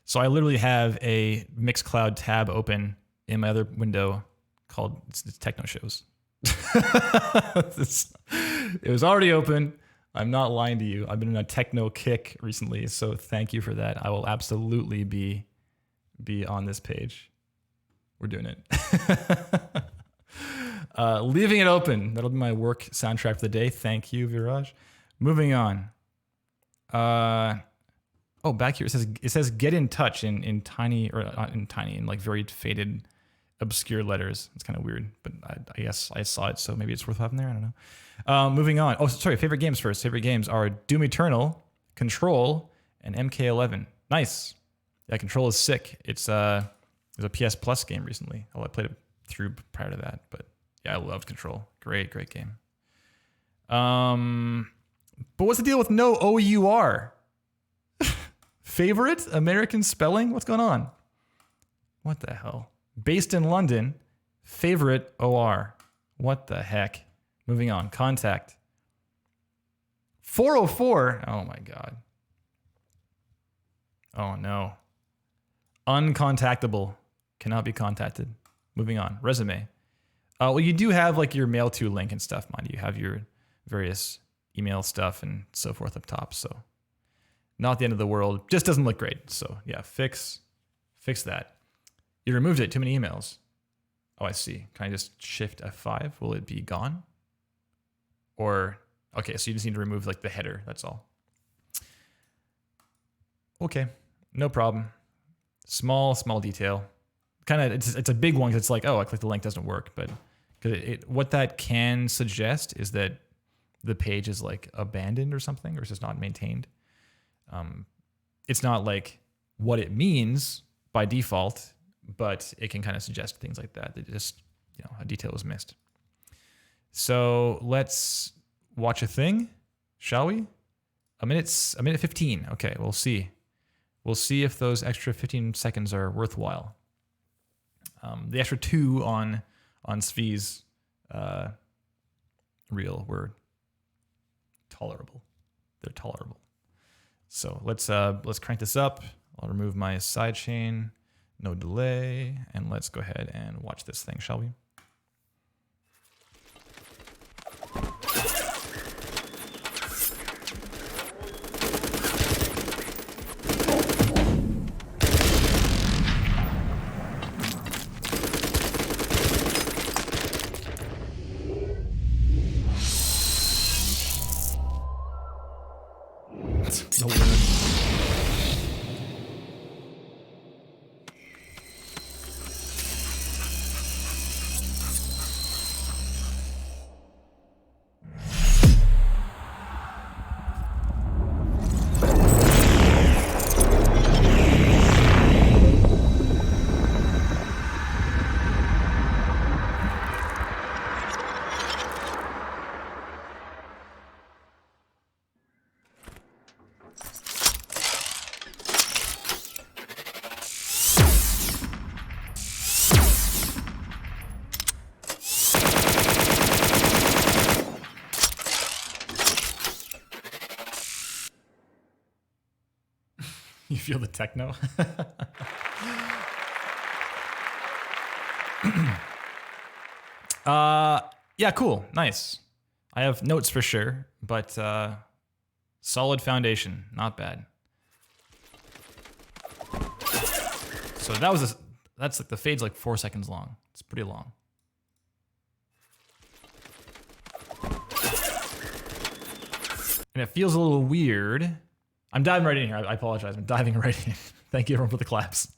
Speaker 1: So I literally have a Mixcloud tab open in my other window called it's Techno Shows. It was already open. I'm not lying to you. I've been in a techno kick recently, so thank you for that. I will absolutely be on this page. We're doing it. Leaving it open. That'll be my work soundtrack for the day. Thank you, Viraj. Moving on. Oh, back here it says get in touch in tiny, or not in tiny, in like very faded, obscure letters. It's kind of weird, but I guess I saw it, so maybe it's worth having there. I don't know. Moving on. Oh, sorry. Favorite games first. Favorite games are Doom Eternal, Control, and MK11. Nice. Yeah, Control is sick. It was a PS Plus game recently. I played it through prior to that, but yeah, I loved Control. Great game. But what's the deal with no OUR? Favorite American spelling? What's going on? What the hell? Based in London, favorite OR. What the heck? Moving on. Contact. 404. Oh my God. Oh no. Uncontactable. Cannot be contacted. Moving on. Resume. Well, you do have like your mail to link and stuff, mind you. You have your various email stuff and so forth up top. So not the end of the world. Just doesn't look great. So yeah, fix that. You removed it. Too many emails. Oh, I see. Can I just shift F5? Will it be gone? Or, okay, so you just need to remove like the header. That's all. Okay, no problem. Small detail. Kind of, it's a big one because it's like, oh, I clicked the link, doesn't work. But what that can suggest is that the page is like abandoned or something, or it's just not maintained. It's not like what it means by default, but it can kind of suggest things like that. That just, a detail was missed. So let's watch a thing, shall we? A minute 15. Okay, we'll see. We'll see if those extra 15 seconds are worthwhile. The extra 2 on Tzvi's reel were tolerable. They're tolerable. So let's crank this up. I'll remove my sidechain, no delay, and let's go ahead and watch this thing, shall we? No winner. You feel the techno? Yeah, cool. Nice. I have notes for sure, but solid foundation. Not bad. So that's like the fade's like 4 seconds long. It's pretty long. And it feels a little weird. I'm diving right in here. I apologize. I'm diving right in. Thank you everyone for the claps.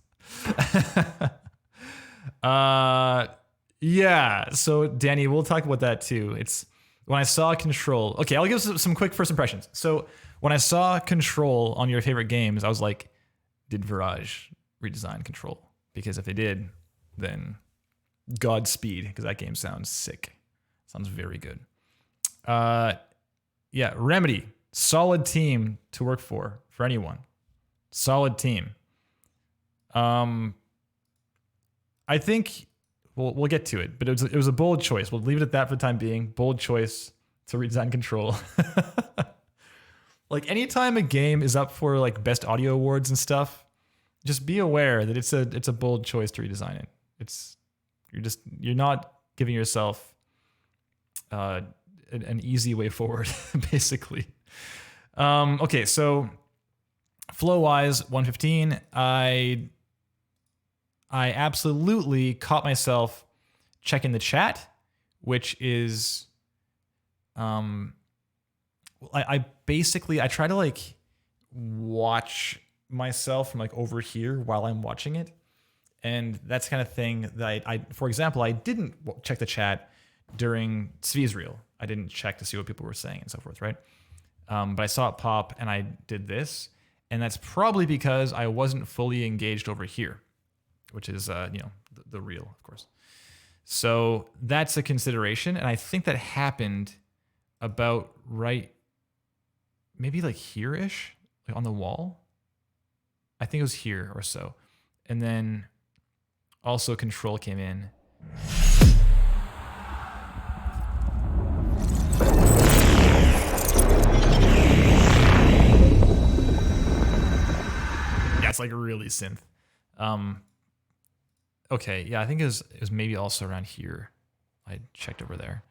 Speaker 1: Yeah. So Danny, we'll talk about that too. It's when I saw Control. Okay, I'll give some quick first impressions. So when I saw Control on your favorite games, I was like, did Viraj redesign Control? Because if they did, then Godspeed, because that game sounds sick. Sounds very good. Yeah, Remedy. Solid team to work for anyone. Solid team. I think we'll get to it, but it was a bold choice. We'll leave it at that for the time being. Bold choice to redesign Control. Like anytime a game is up for like best audio awards and stuff, just be aware that it's a bold choice to redesign it. You're not giving yourself an easy way forward, basically. Okay, so flow-wise, 115. I absolutely caught myself checking the chat, which is, I try to like watch myself from like over here while I'm watching it, and that's the kind of thing that I for example, I didn't check the chat during Tzvi's reel. I didn't check to see what people were saying and so forth, right? But I saw it pop and I did this, and that's probably because I wasn't fully engaged over here, which is the reel, of course. So that's a consideration, and I think that happened about right, maybe like here-ish, like on the wall. I think it was here or so, and then also Control came in. It's like really synth. Okay, yeah, I think it was maybe also around here. I checked over there.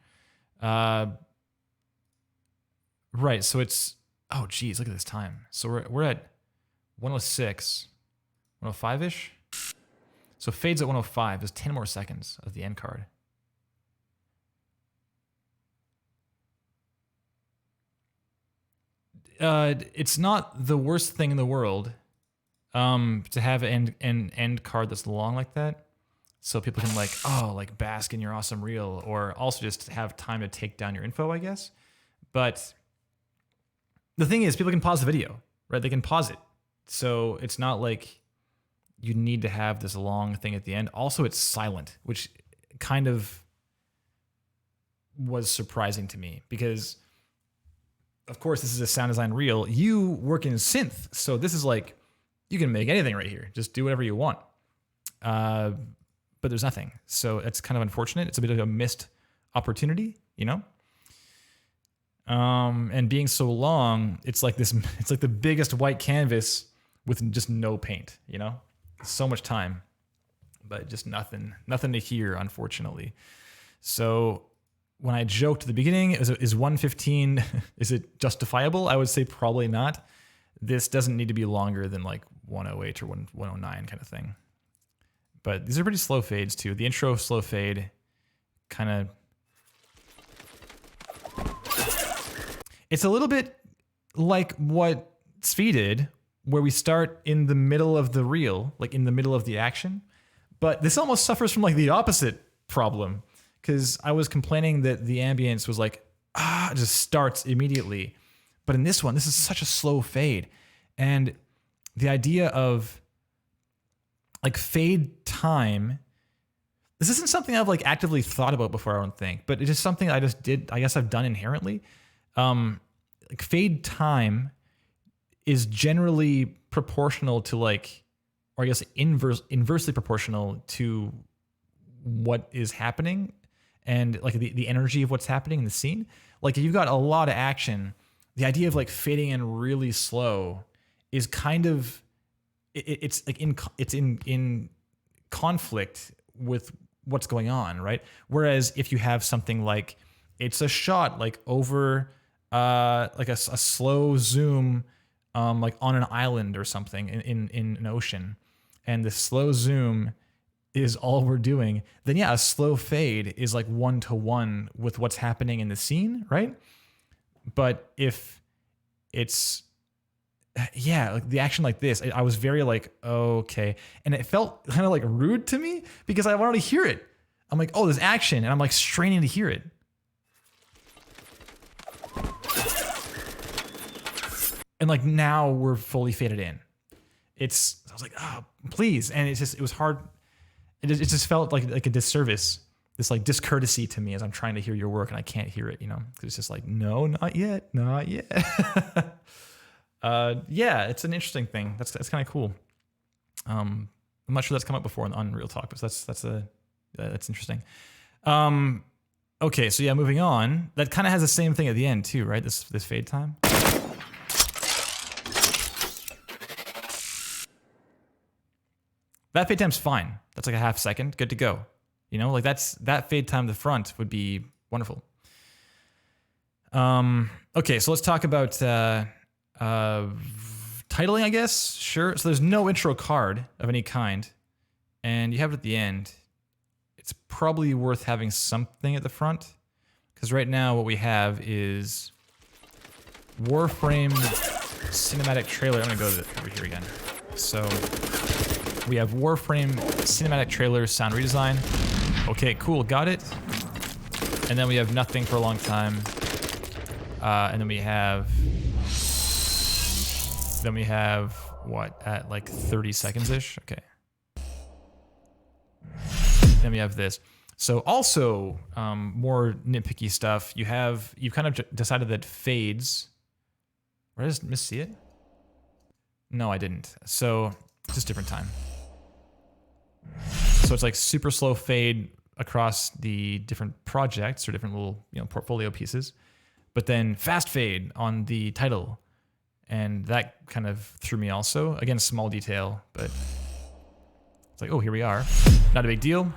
Speaker 1: Right, so it's, oh geez, look at this time. So we're at 106, 105-ish. So fade's at 105. There's 10 more seconds of the end card. It's not the worst thing in the world to have an end card that's long like that, so people can like bask in your awesome reel, or also just have time to take down your info, I guess. But the thing is, people can pause the video, right? They can pause it, so it's not like you need to have this long thing at the end. Also, it's silent, which kind of was surprising to me because, of course, this is a sound design reel. You work in synth, so this is like, you can make anything right here. Just do whatever you want. But there's nothing. So it's kind of unfortunate. It's a bit of a missed opportunity, you know? And being so long, it's like the biggest white canvas with just no paint, you know? So much time, but just nothing to hear, unfortunately. So when I joked at the beginning, is 115, is it justifiable? I would say probably not. This doesn't need to be longer than like 108 or 109 kind of thing. But these are pretty slow fades too. The intro slow fade kind of, it's a little bit like what Tzvi did, where we start in the middle of the reel, like in the middle of the action. But this almost suffers from like the opposite problem, because I was complaining that the ambience was like, it just starts immediately. But in this one, this is such a slow fade. And the idea of like fade time, this isn't something I've like actively thought about before, I don't think, but it's just something I just did, I guess I've done inherently. Like fade time is generally proportional to like, or I guess inversely proportional to what is happening and like the energy of what's happening in the scene. Like if you've got a lot of action, the idea of like fading in really slow is kind of, it's like in conflict with what's going on, right? Whereas if you have something like, it's a shot like over like a slow zoom like on an island or something in an ocean, and the slow zoom is all we're doing, then yeah, a slow fade is like 1-to-1 with what's happening in the scene, right? But if it's, yeah, like the action like this, I was very like, okay. And it felt kind of like rude to me because I wanted to hear it. I'm like, oh, there's action. And I'm like straining to hear it. And like now we're fully faded in. I was like, oh, please. And it was hard. It just felt like a disservice, this like discourtesy to me as I'm trying to hear your work and I can't hear it, you know? Because it's just like, no, not yet. Yeah, it's an interesting thing. That's kind of cool. I'm not sure that's come up before on Real Talk, but that's interesting. Okay, so yeah, moving on. That kind of has the same thing at the end too, right? This fade time. That fade time's fine. That's like a half second, good to go. You know, like that fade time to the front would be wonderful. Okay, so let's talk about titling, I guess. Sure. So there's no intro card of any kind, and you have it at the end. It's probably worth having something at the front, because right now what we have is Warframe cinematic trailer. I'm gonna go over here again. So we have Warframe cinematic trailer sound redesign. Okay, cool, got it. And then we have nothing for a long time. And then we have what, at like 30 seconds-ish? Okay. Then we have this. So also, more nitpicky stuff. You've kind of decided that fades. Where did I miss see it? No, I didn't. So just different time. So it's like super slow fade across the different projects or different little, portfolio pieces, but then fast fade on the title. And that kind of threw me also. Again, small detail, but it's like, oh, here we are. Not a big deal.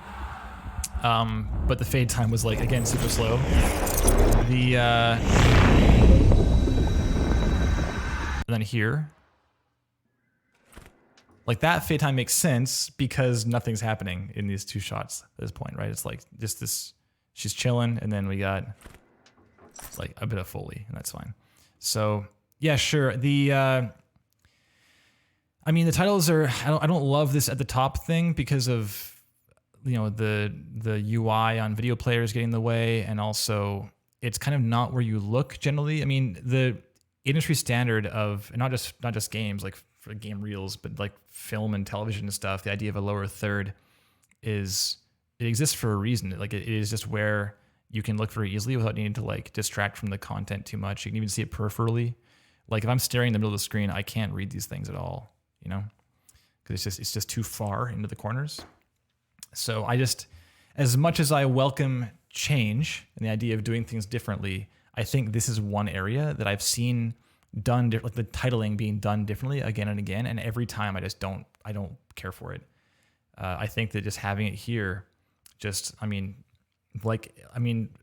Speaker 1: But the fade time was like, again, super slow. And then here, like that fade time makes sense because nothing's happening in these two shots at this point, right? It's like just this, she's chilling, and then we got like a bit of Foley, and that's fine. So yeah, sure. The titles are, I don't love this at the top thing because of, the UI on video players getting in the way, and also it's kind of not where you look generally. I mean, the industry standard of, and not just games, like for game reels, but like film and television and stuff, the idea of a lower third it exists for a reason. Like it is just where you can look very easily without needing to like distract from the content too much. You can even see it peripherally. Like if I'm staring in the middle of the screen, I can't read these things at all, you know, because it's just too far into the corners. So as much as I welcome change and the idea of doing things differently, I think this is one area that I've seen done, like the titling being done differently again and again. And every time I don't care for it. I think that just having it here,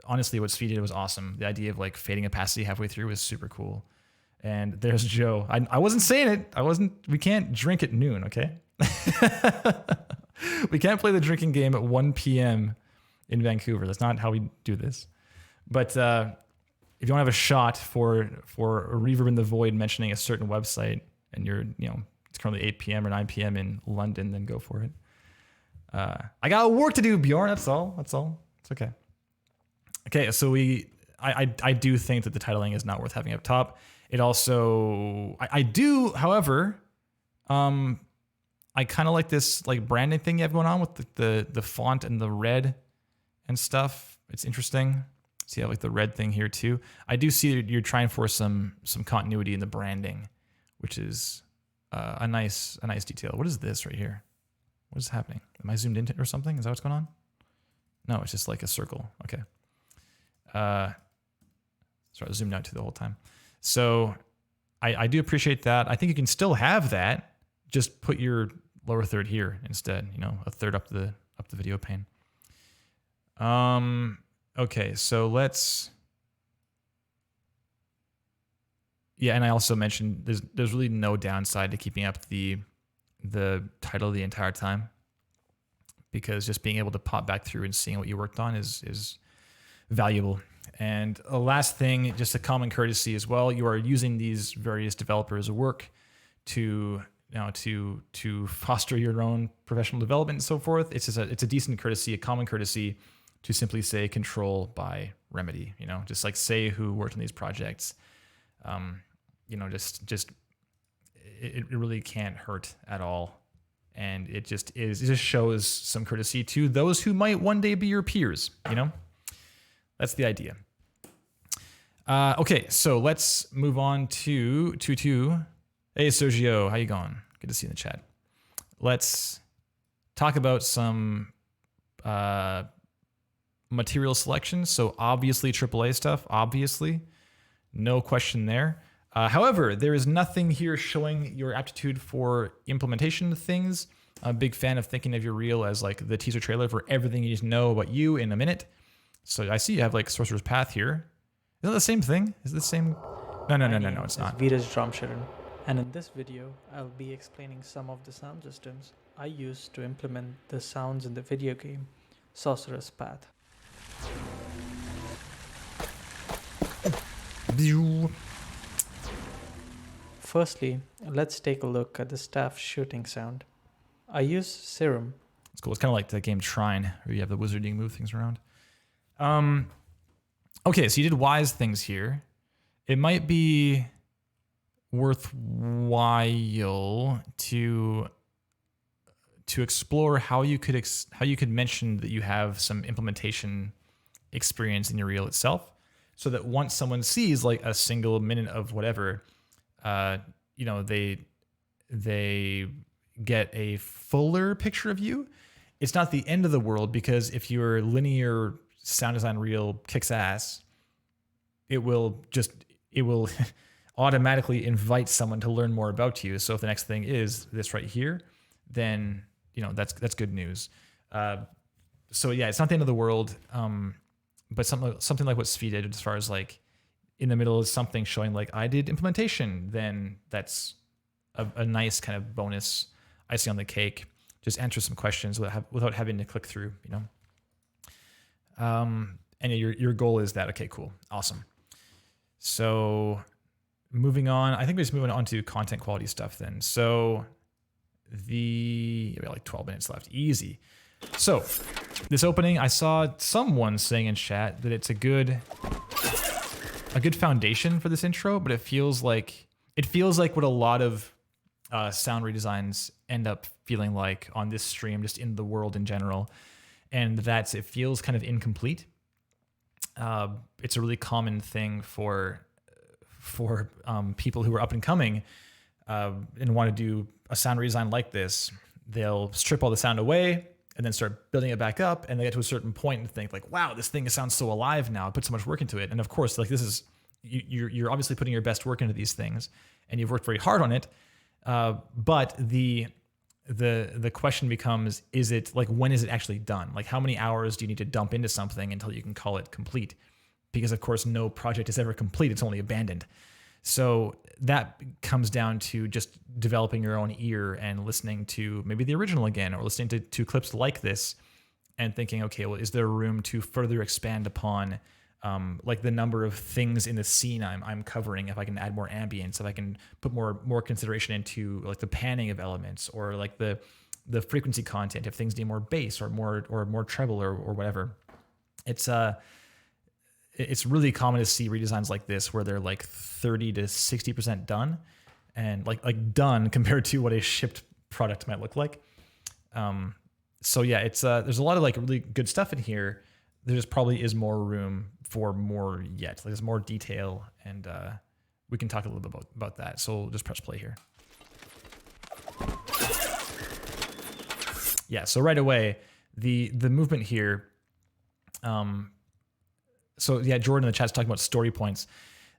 Speaker 1: honestly, what Tzvi did was awesome. The idea of like fading opacity halfway through was super cool. And there's Joe. I wasn't saying it. We can't drink at noon, okay? We can't play the drinking game at 1 p.m. in Vancouver. That's not how we do this. But if you want to have a shot for a Reverb in the Void mentioning a certain website and it's currently 8 p.m. or 9 p.m. in London, then go for it. I got work to do, Bjorn. That's all. It's okay. Okay, so I do think that the titling is not worth having up top. It also, I do, however, I kind of like this like branding thing you have going on with the font and the red and stuff. It's interesting. So you have like the red thing here too. I do see that you're trying for some continuity in the branding, which is a nice detail. What is this right here? What is happening? Am I zoomed into it or something? Is that what's going on? No, it's just like a circle. Okay. Sorry, I zoomed out to the whole time. So I do appreciate that. I think you can still have that. Just put your lower third here instead. A third up the video pane. Okay, so and I also mentioned there's really no downside to keeping up the title the entire time, because just being able to pop back through and seeing what you worked on is valuable. And a last thing, just a common courtesy as well, you are using these various developers' work to foster your own professional development and so forth. It's a decent courtesy, a common courtesy to simply say control by remedy, just like say who worked on these projects. It really can't hurt at all. And it just shows some courtesy to those who might one day be your peers, That's the idea. Okay, so let's move on to Tutu. Hey, Sergio, how you going? Good to see you in the chat. Let's talk about some material selection. So obviously AAA stuff, obviously. No question there. However, there is nothing here showing your aptitude for implementation of things. I'm a big fan of thinking of your reel as like the teaser trailer for everything you need to know about you in a minute. So I see you have like Sorcerer's Path here. Is that the same thing? Is it the same? No, it's not.
Speaker 4: Viraj Ramsharan, and in this video, I'll be explaining some of the sound systems I use to implement the sounds in the video game Sorcerer's Path. Firstly, let's take a look at the staff shooting sound. I use Serum.
Speaker 1: It's cool. It's kind of like the game Trine, where you have the wizarding move things around. Okay, so you did wise things here. It might be worthwhile to explore how you could mention that you have some implementation experience in your reel itself, so that once someone sees like a single minute of whatever, they get a fuller picture of you. It's not the end of the world, because if your linear sound design reel kicks ass, it will automatically invite someone to learn more about you. So if the next thing is this right here, then that's good news. So yeah, it's not the end of the world, but something like what Tzvi did, as far as like in the middle is something showing like I did implementation, then that's a nice kind of bonus icing on the cake. Just answer some questions without having to click through, And your goal is that. Okay, cool. Awesome. So moving on, I think we're just moving on to content quality stuff then. So we have like 12 minutes left. Easy. So this opening, I saw someone saying in chat that it's a good foundation for this intro, but it feels like what a lot of sound redesigns end up feeling like on this stream, just in the world in general, and that's it feels kind of incomplete. It's a really common thing for people who are up and coming and want to do a sound redesign like this. They'll strip all the sound away and then start building it back up, and they get to a certain point and think like, wow, this thing sounds so alive now. I put so much work into it. And of course, like this is, you're obviously putting your best work into these things and you've worked very hard on it. But the question becomes, is it like, when is it actually done? Like how many hours do you need to dump into something until you can call it complete? Because of course, no project is ever complete. It's only abandoned. So that comes down to just developing your own ear and listening to maybe the original again, or listening to clips like this and thinking, okay, well, is there room to further expand upon like the number of things in the scene I'm covering? If I can add more ambience, if I can put more consideration into like the panning of elements, or like the frequency content, if things need more bass or more treble or whatever. It's really common to see redesigns like this where they're like 30 to 60% done, and like done compared to what a shipped product might look like. So yeah, it's there's a lot of like really good stuff in here. There just probably is more room for more yet. Like there's more detail, and we can talk a little bit about that. So we'll just press play here. Yeah, so right away, the movement here. So yeah, Jordan in the chat's talking about story points.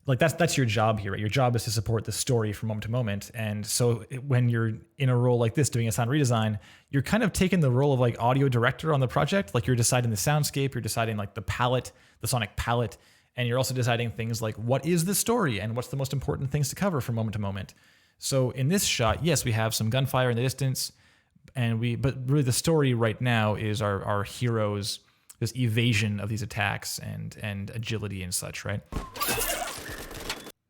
Speaker 1: Like that's your job here, right? Your job is to support the story from moment to moment. And so when you're in a role like this, doing a sound redesign, you're kind of taking the role of like audio director on the project. Like you're deciding the soundscape, you're deciding like the palette, the sonic palette, and you're also deciding things like what is the story and what's the most important things to cover from moment to moment. So in this shot, yes, we have some gunfire in the distance, but really the story right now is our heroes, this evasion of these attacks and agility and such, right?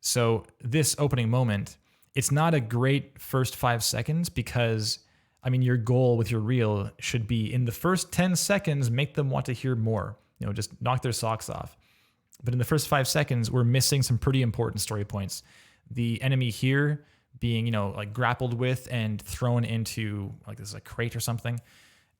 Speaker 1: So this opening moment, it's not a great first 5 seconds because, I mean, your goal with your reel should be in the first 10 seconds, make them want to hear more, just knock their socks off. But in the first 5 seconds, we're missing some pretty important story points. The enemy here being, like grappled with and thrown into like this is a crate or something.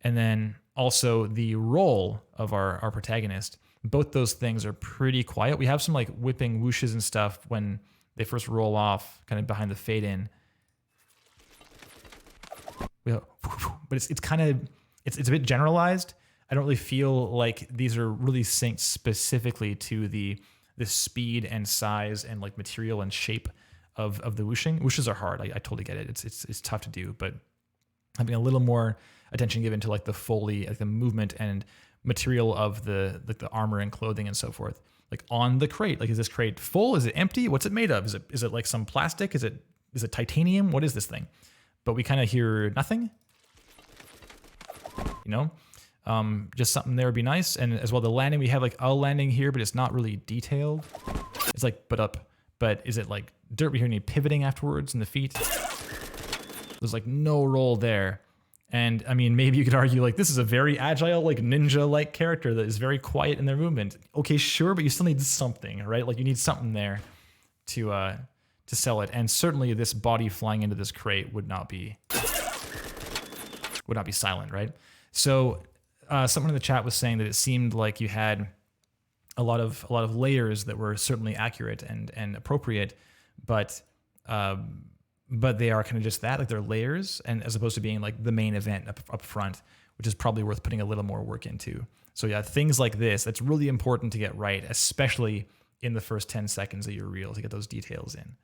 Speaker 1: And then also the role of our protagonist. Both those things are pretty quiet. We have some like whipping whooshes and stuff when they first roll off, kind of behind the fade in. But it's kind of it's a bit generalized. I don't really feel like these are really synced specifically to the speed and size and like material and shape of the whooshing. Whooshes are hard. I totally get it. It's tough to do, but having a little more attention given to like the Foley, like the movement and material of the armor and clothing and so forth. Like on the crate, like is this crate full? Is it empty? What's it made of? Is it like some plastic? Is it titanium? What is this thing? But we kind of hear nothing. Just something there would be nice. And as well, the landing, we have like a landing here, but it's not really detailed. It's like but is it like dirt? We hear any pivoting afterwards in the feet. There's like no roll there. And I mean, maybe you could argue like this is a very agile, like ninja-like character that is very quiet in their movement. Okay, sure, but you still need something, right? Like you need something there to sell it. And certainly this body flying into this crate would not be silent, right? So someone in the chat was saying that it seemed like you had a lot of layers that were certainly accurate and appropriate, but they are kind of just that, like they're layers, and as opposed to being like the main event up front, which is probably worth putting a little more work into. So yeah, things like this, that's really important to get right, especially in the first 10 seconds of your reel to get those details in.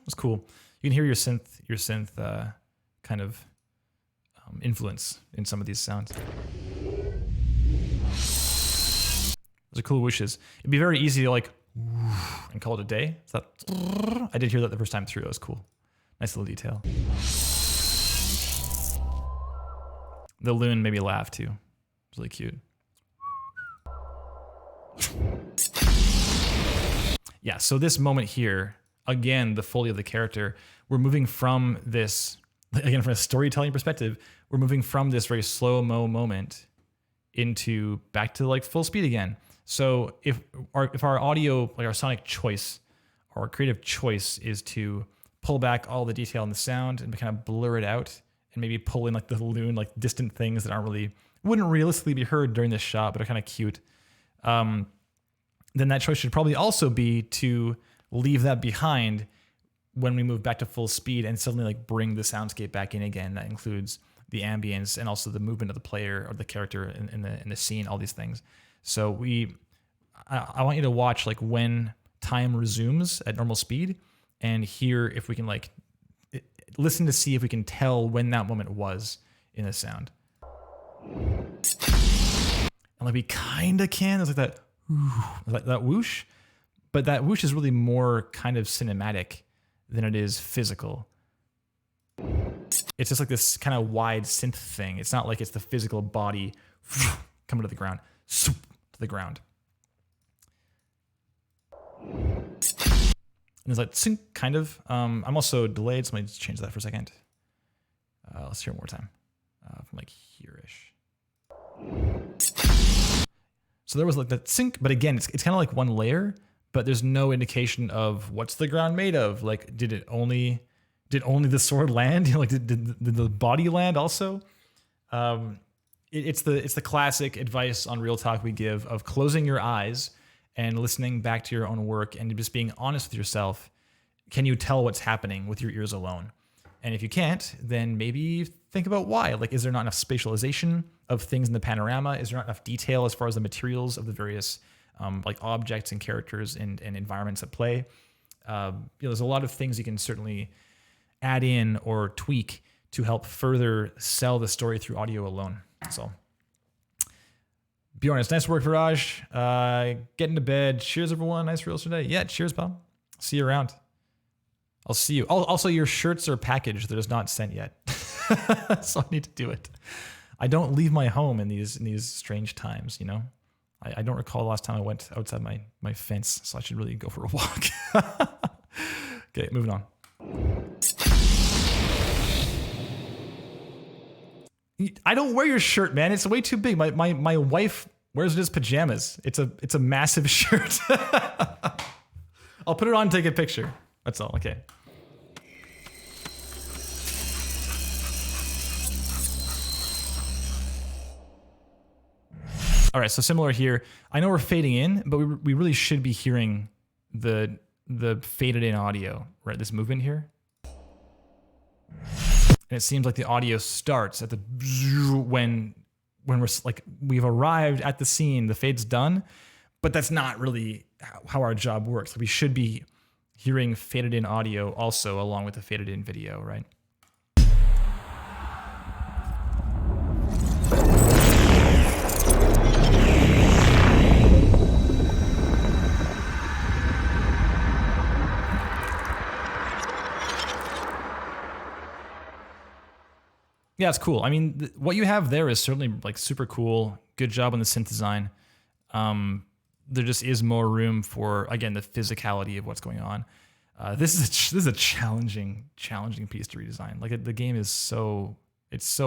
Speaker 1: It's cool. You can hear your synth kind of influence in some of these sounds. Those are cool whooshes. It'd be very easy to like and call it a day. So I did hear that the first time through. That was cool. Nice little detail. The loon made me laugh too. It's really cute. Yeah, so this moment here, again, the Foley of the character. We're moving from this, again, from a storytelling perspective, we're moving from this very slow-mo moment into back to like full speed again. So if our audio, like our sonic choice, our creative choice is to pull back all the detail in the sound and kind of blur it out and maybe pull in like the loon, like distant things that wouldn't realistically be heard during this shot, but are kind of cute. Then that choice should probably also be to leave that behind when we move back to full speed and suddenly like bring the soundscape back in again. That includes the ambience and also the movement of the player or the character in the scene, all these things. So I want you to watch like when time resumes at normal speed and hear if we can like listen to see if we can tell when that moment was in the sound. And like we kind of can. It's like that whoosh, but that whoosh is really more kind of cinematic than it is physical. It's just like this kind of wide synth thing. It's not like it's the physical body coming to the ground, to the ground. And it's like sync, kind of. I'm also delayed, so let me just change that for a second. Let's hear it one more time. From like here-ish. So there was like that sync, but again, it's kind of like one layer, but there's no indication of what's the ground made of. Like, did only the sword land? You know, like did the body land also? It's the classic advice on Real Talk we give of closing your eyes and listening back to your own work and just being honest with yourself. Can you tell what's happening with your ears alone? And if you can't, then maybe think about why. Like, is there not enough spatialization of things in the panorama? Is there not enough detail as far as the materials of the various like objects and characters and environments at play? There's a lot of things you can certainly add in or tweak to help further sell the story through audio alone. So, Bjorn, it's nice work, Viraj. Getting to bed. Cheers, everyone. Nice reels today. Yeah, cheers, pal. See you around. I'll see you. Also, your shirts are packaged. They're just not sent yet. So I need to do it. I don't leave my home in these strange times, you know? I don't recall the last time I went outside my fence, so I should really go for a walk. Okay, moving on. I don't wear your shirt, man. It's way too big. My wife wears it as pajamas. It's a massive shirt. I'll put it on and take a picture. That's all. Okay. All right, so similar here. I know we're fading in, but we really should be hearing the faded in audio, right? This movement here. And it seems like the audio starts at the when we're like we've arrived at the scene, the fade's done, but that's not really how our job works. We should be hearing faded in audio also along with the faded in video, right? Yeah, it's cool. I mean, what you have there is certainly like super cool. Good job on the synth design. There just is more room for, again, the physicality of what's going on. This is a challenging piece to redesign. Like the game is so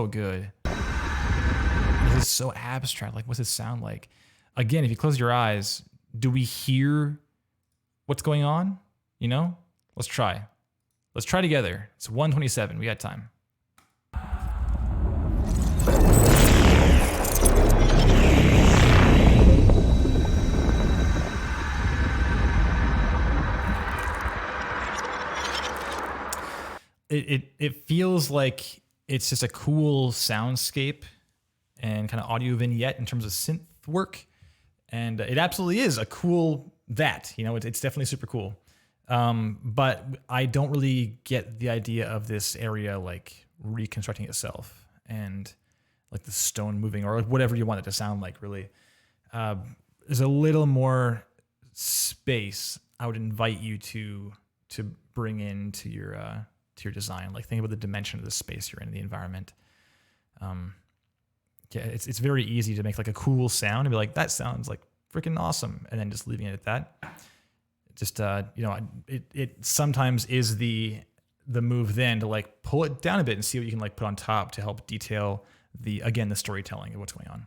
Speaker 1: good. It is so abstract. Like, what's it sound like? Again, if you close your eyes, do we hear what's going on? You know, let's try. Let's try together. It's 1:27. We got time. It feels like it's just a cool soundscape and kind of audio vignette in terms of synth work, and it absolutely is a cool you know, it's definitely super cool. But I don't really get the idea of this area like reconstructing itself and like the stone moving or whatever you want it to sound like. Really, there's a little more space I would invite you to bring into your design. Like, think about the dimension of the space you're in, the environment. Yeah, it's very easy to make like a cool sound and be like, that sounds like freaking awesome, and then just leaving it at that. just it sometimes is the move then to like pull it down a bit and see what you can like put on top to help detail the storytelling of what's going on.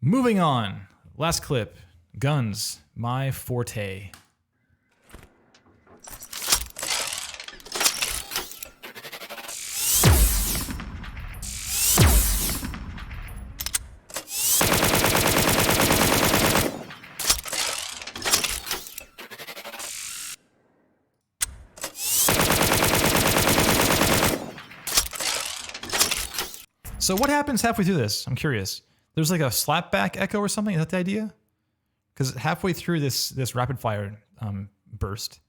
Speaker 1: Moving on, last clip, guns, my forte. So what happens halfway through this? I'm curious. There's like a slapback echo or something. Is that the idea? Because halfway through this rapid fire burst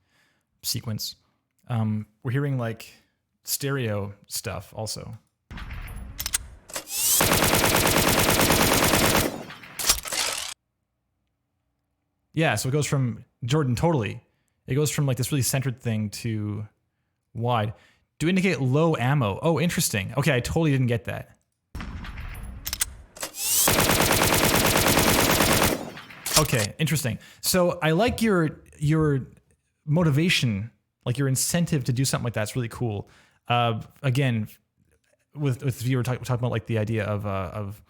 Speaker 1: sequence, we're hearing like stereo stuff also. Yeah, so it goes from Jordan totally. It goes from like this really centered thing to wide. To indicate low ammo. Oh, interesting. Okay, I totally didn't get that. Okay, interesting. So I like your motivation, like your incentive to do something like that. It's really cool. Again, with you were talking about like the idea of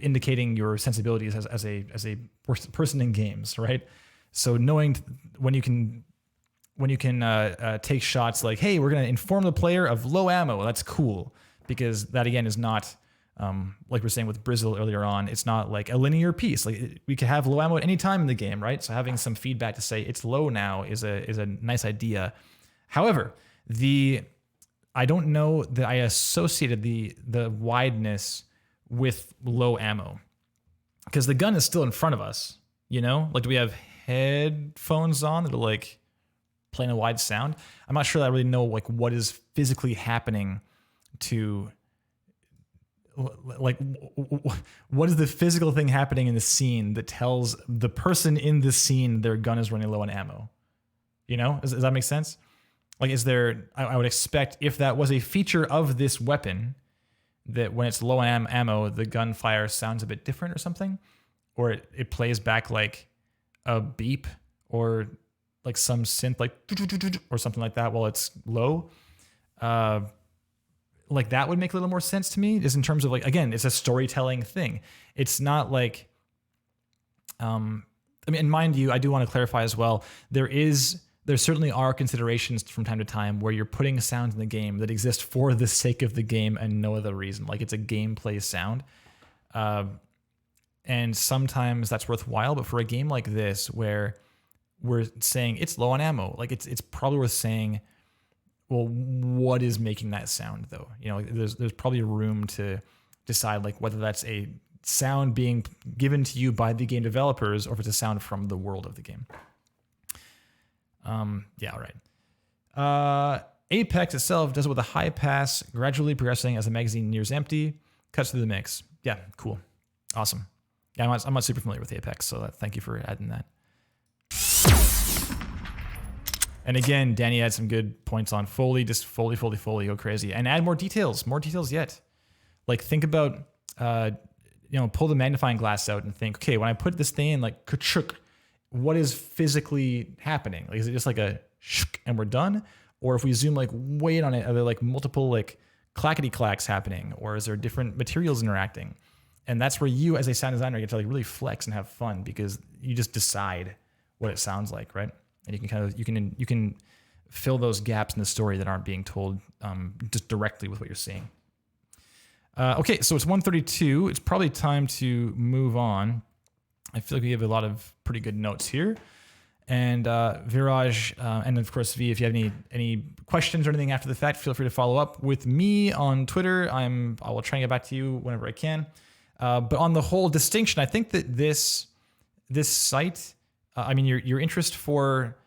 Speaker 1: indicating your sensibilities as a person in games, right? So knowing when you can take shots like, hey, we're gonna inform the player of low ammo. That's cool because that again is not. Like we're saying with Brizzle earlier on, it's not like a linear piece. Like we could have low ammo at any time in the game, right? So having some feedback to say it's low now is a nice idea. However, I don't know that I associated the wideness with low ammo because the gun is still in front of us. You know, like do we have headphones on that are like playing a wide sound? I'm not sure that I really know like what is physically happening to. Like, what is the physical thing happening in the scene that tells the person in the scene their gun is running low on ammo? You know, does that make sense? Like, is there? I would expect if that was a feature of this weapon, that when it's low on ammo, the gunfire sounds a bit different or something, or it plays back like a beep or like some synth like or something like that while it's low. Like that would make a little more sense to me, just in terms of like, again, it's a storytelling thing. It's not like, I mean, and mind you, I do want to clarify as well. There certainly are considerations from time to time where you're putting sounds in the game that exist for the sake of the game and no other reason. Like it's a gameplay sound. And sometimes that's worthwhile, but for a game like this where we're saying it's low on ammo, like it's probably worth saying, well, what is making that sound though? You know, there's probably room to decide like whether that's a sound being given to you by the game developers or if it's a sound from the world of the game. Yeah, all right. Apex itself does it with a high pass, gradually progressing as the magazine nears empty, cuts through the mix. Yeah, cool. Awesome. Yeah, I'm not super familiar with Apex, so thank you for adding that. And again, Danny had some good points on Foley, just Foley, go crazy. And add more details yet. Like think about, pull the magnifying glass out and think, okay, when I put this thing in, like, ka-chuk, what is physically happening? Like, is it just like a shuk and we're done? Or if we zoom like way in on it, are there like multiple like clackety clacks happening? Or is there different materials interacting? And that's where you as a sound designer get to like really flex and have fun because you just decide what it sounds like, right? And you can fill those gaps in the story that aren't being told just directly with what you're seeing. Okay, so it's 1:32. It's probably time to move on. I feel like we have a lot of pretty good notes here. And Viraj, and of course V, if you have any questions or anything after the fact, feel free to follow up with me on Twitter. I will try and get back to you whenever I can. But on the whole distinction, I think that this site, I mean, your interest for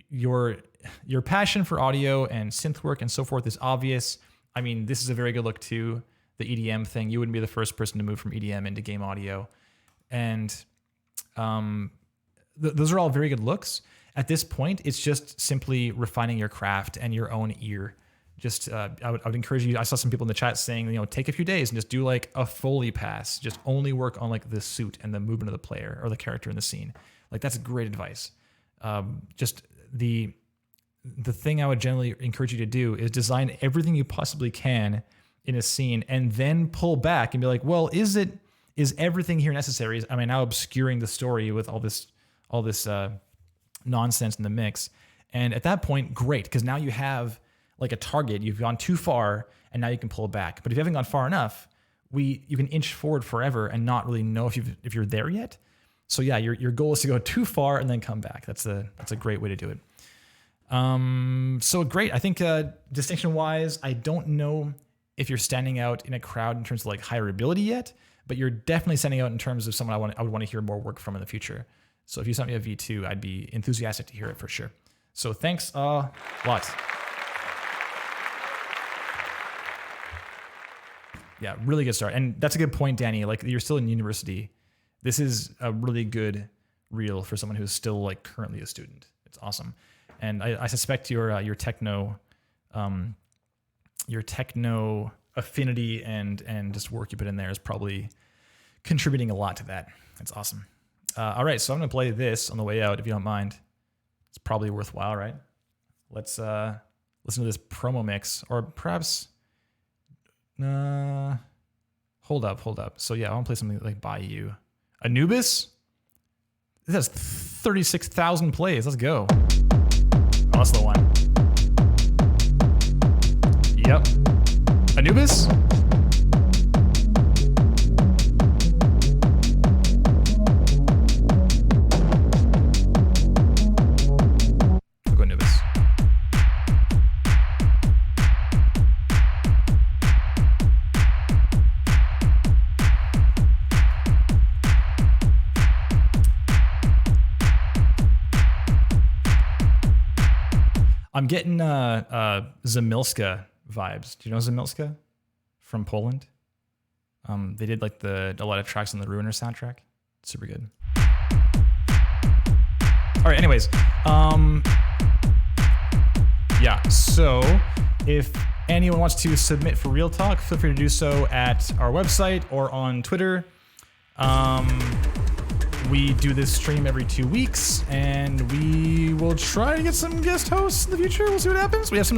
Speaker 1: your passion for audio and synth work and so forth is obvious. I mean, this is a very good look too. The EDM thing, you wouldn't be the first person to move from EDM into game audio, and those are all very good looks. At this point, it's just simply refining your craft and your own ear, just I would encourage you. I saw some people in the chat saying, you know, take a few days and just do like a Foley pass. Just only work on like the suit and the movement of the player or the character in the scene. Like that's great advice. Just the thing I would generally encourage you to do is design everything you possibly can in a scene and then pull back and be like, well, is everything here necessary? Am I now obscuring the story with all this nonsense in the mix? And at that point, great, because now you have like a target. You've gone too far, and now you can pull back. But if you haven't gone far enough, you can inch forward forever and not really know if you're there yet. So yeah, your goal is to go too far and then come back. That's a great way to do it. So great. I think distinction-wise, I don't know if you're standing out in a crowd in terms of like hireability yet, but you're definitely standing out in terms of someone I would want to hear more work from in the future. So if you sent me a V2, I'd be enthusiastic to hear it for sure. So thanks a lot. Yeah, really good start. And that's a good point, Danny. Like, you're still in university. This is a really good reel for someone who's still like currently a student. It's awesome. And I suspect your techno affinity and just work you put in there is probably contributing a lot to that. It's awesome. All right, so I'm gonna play this on the way out if you don't mind. It's probably worthwhile, right? Let's listen to this promo mix, or perhaps hold up. So yeah, I want to play something like By You. Anubis? This has 36,000 plays. Let's go. Oh, that's the one. Yep. Anubis? We'll go Anubis. I'm getting Zamilska vibes. Do you know Zamilska from Poland? They did like a lot of tracks on the Ruiner soundtrack. Super good. All right, anyways. Yeah, so if anyone wants to submit for Real Talk, feel free to do so at our website or on Twitter. We do this stream every 2 weeks, and we will try to get some guest hosts in the future. We'll see what happens. We have some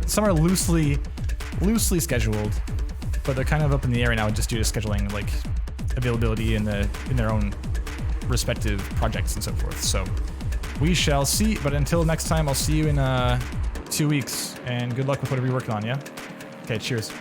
Speaker 1: some are loosely scheduled, but they're kind of up in the air right now just due to scheduling, like availability in their own respective projects and so forth. So we shall see. But until next time, I'll see you in 2 weeks, and good luck with whatever you're working on. Yeah. Okay. Cheers.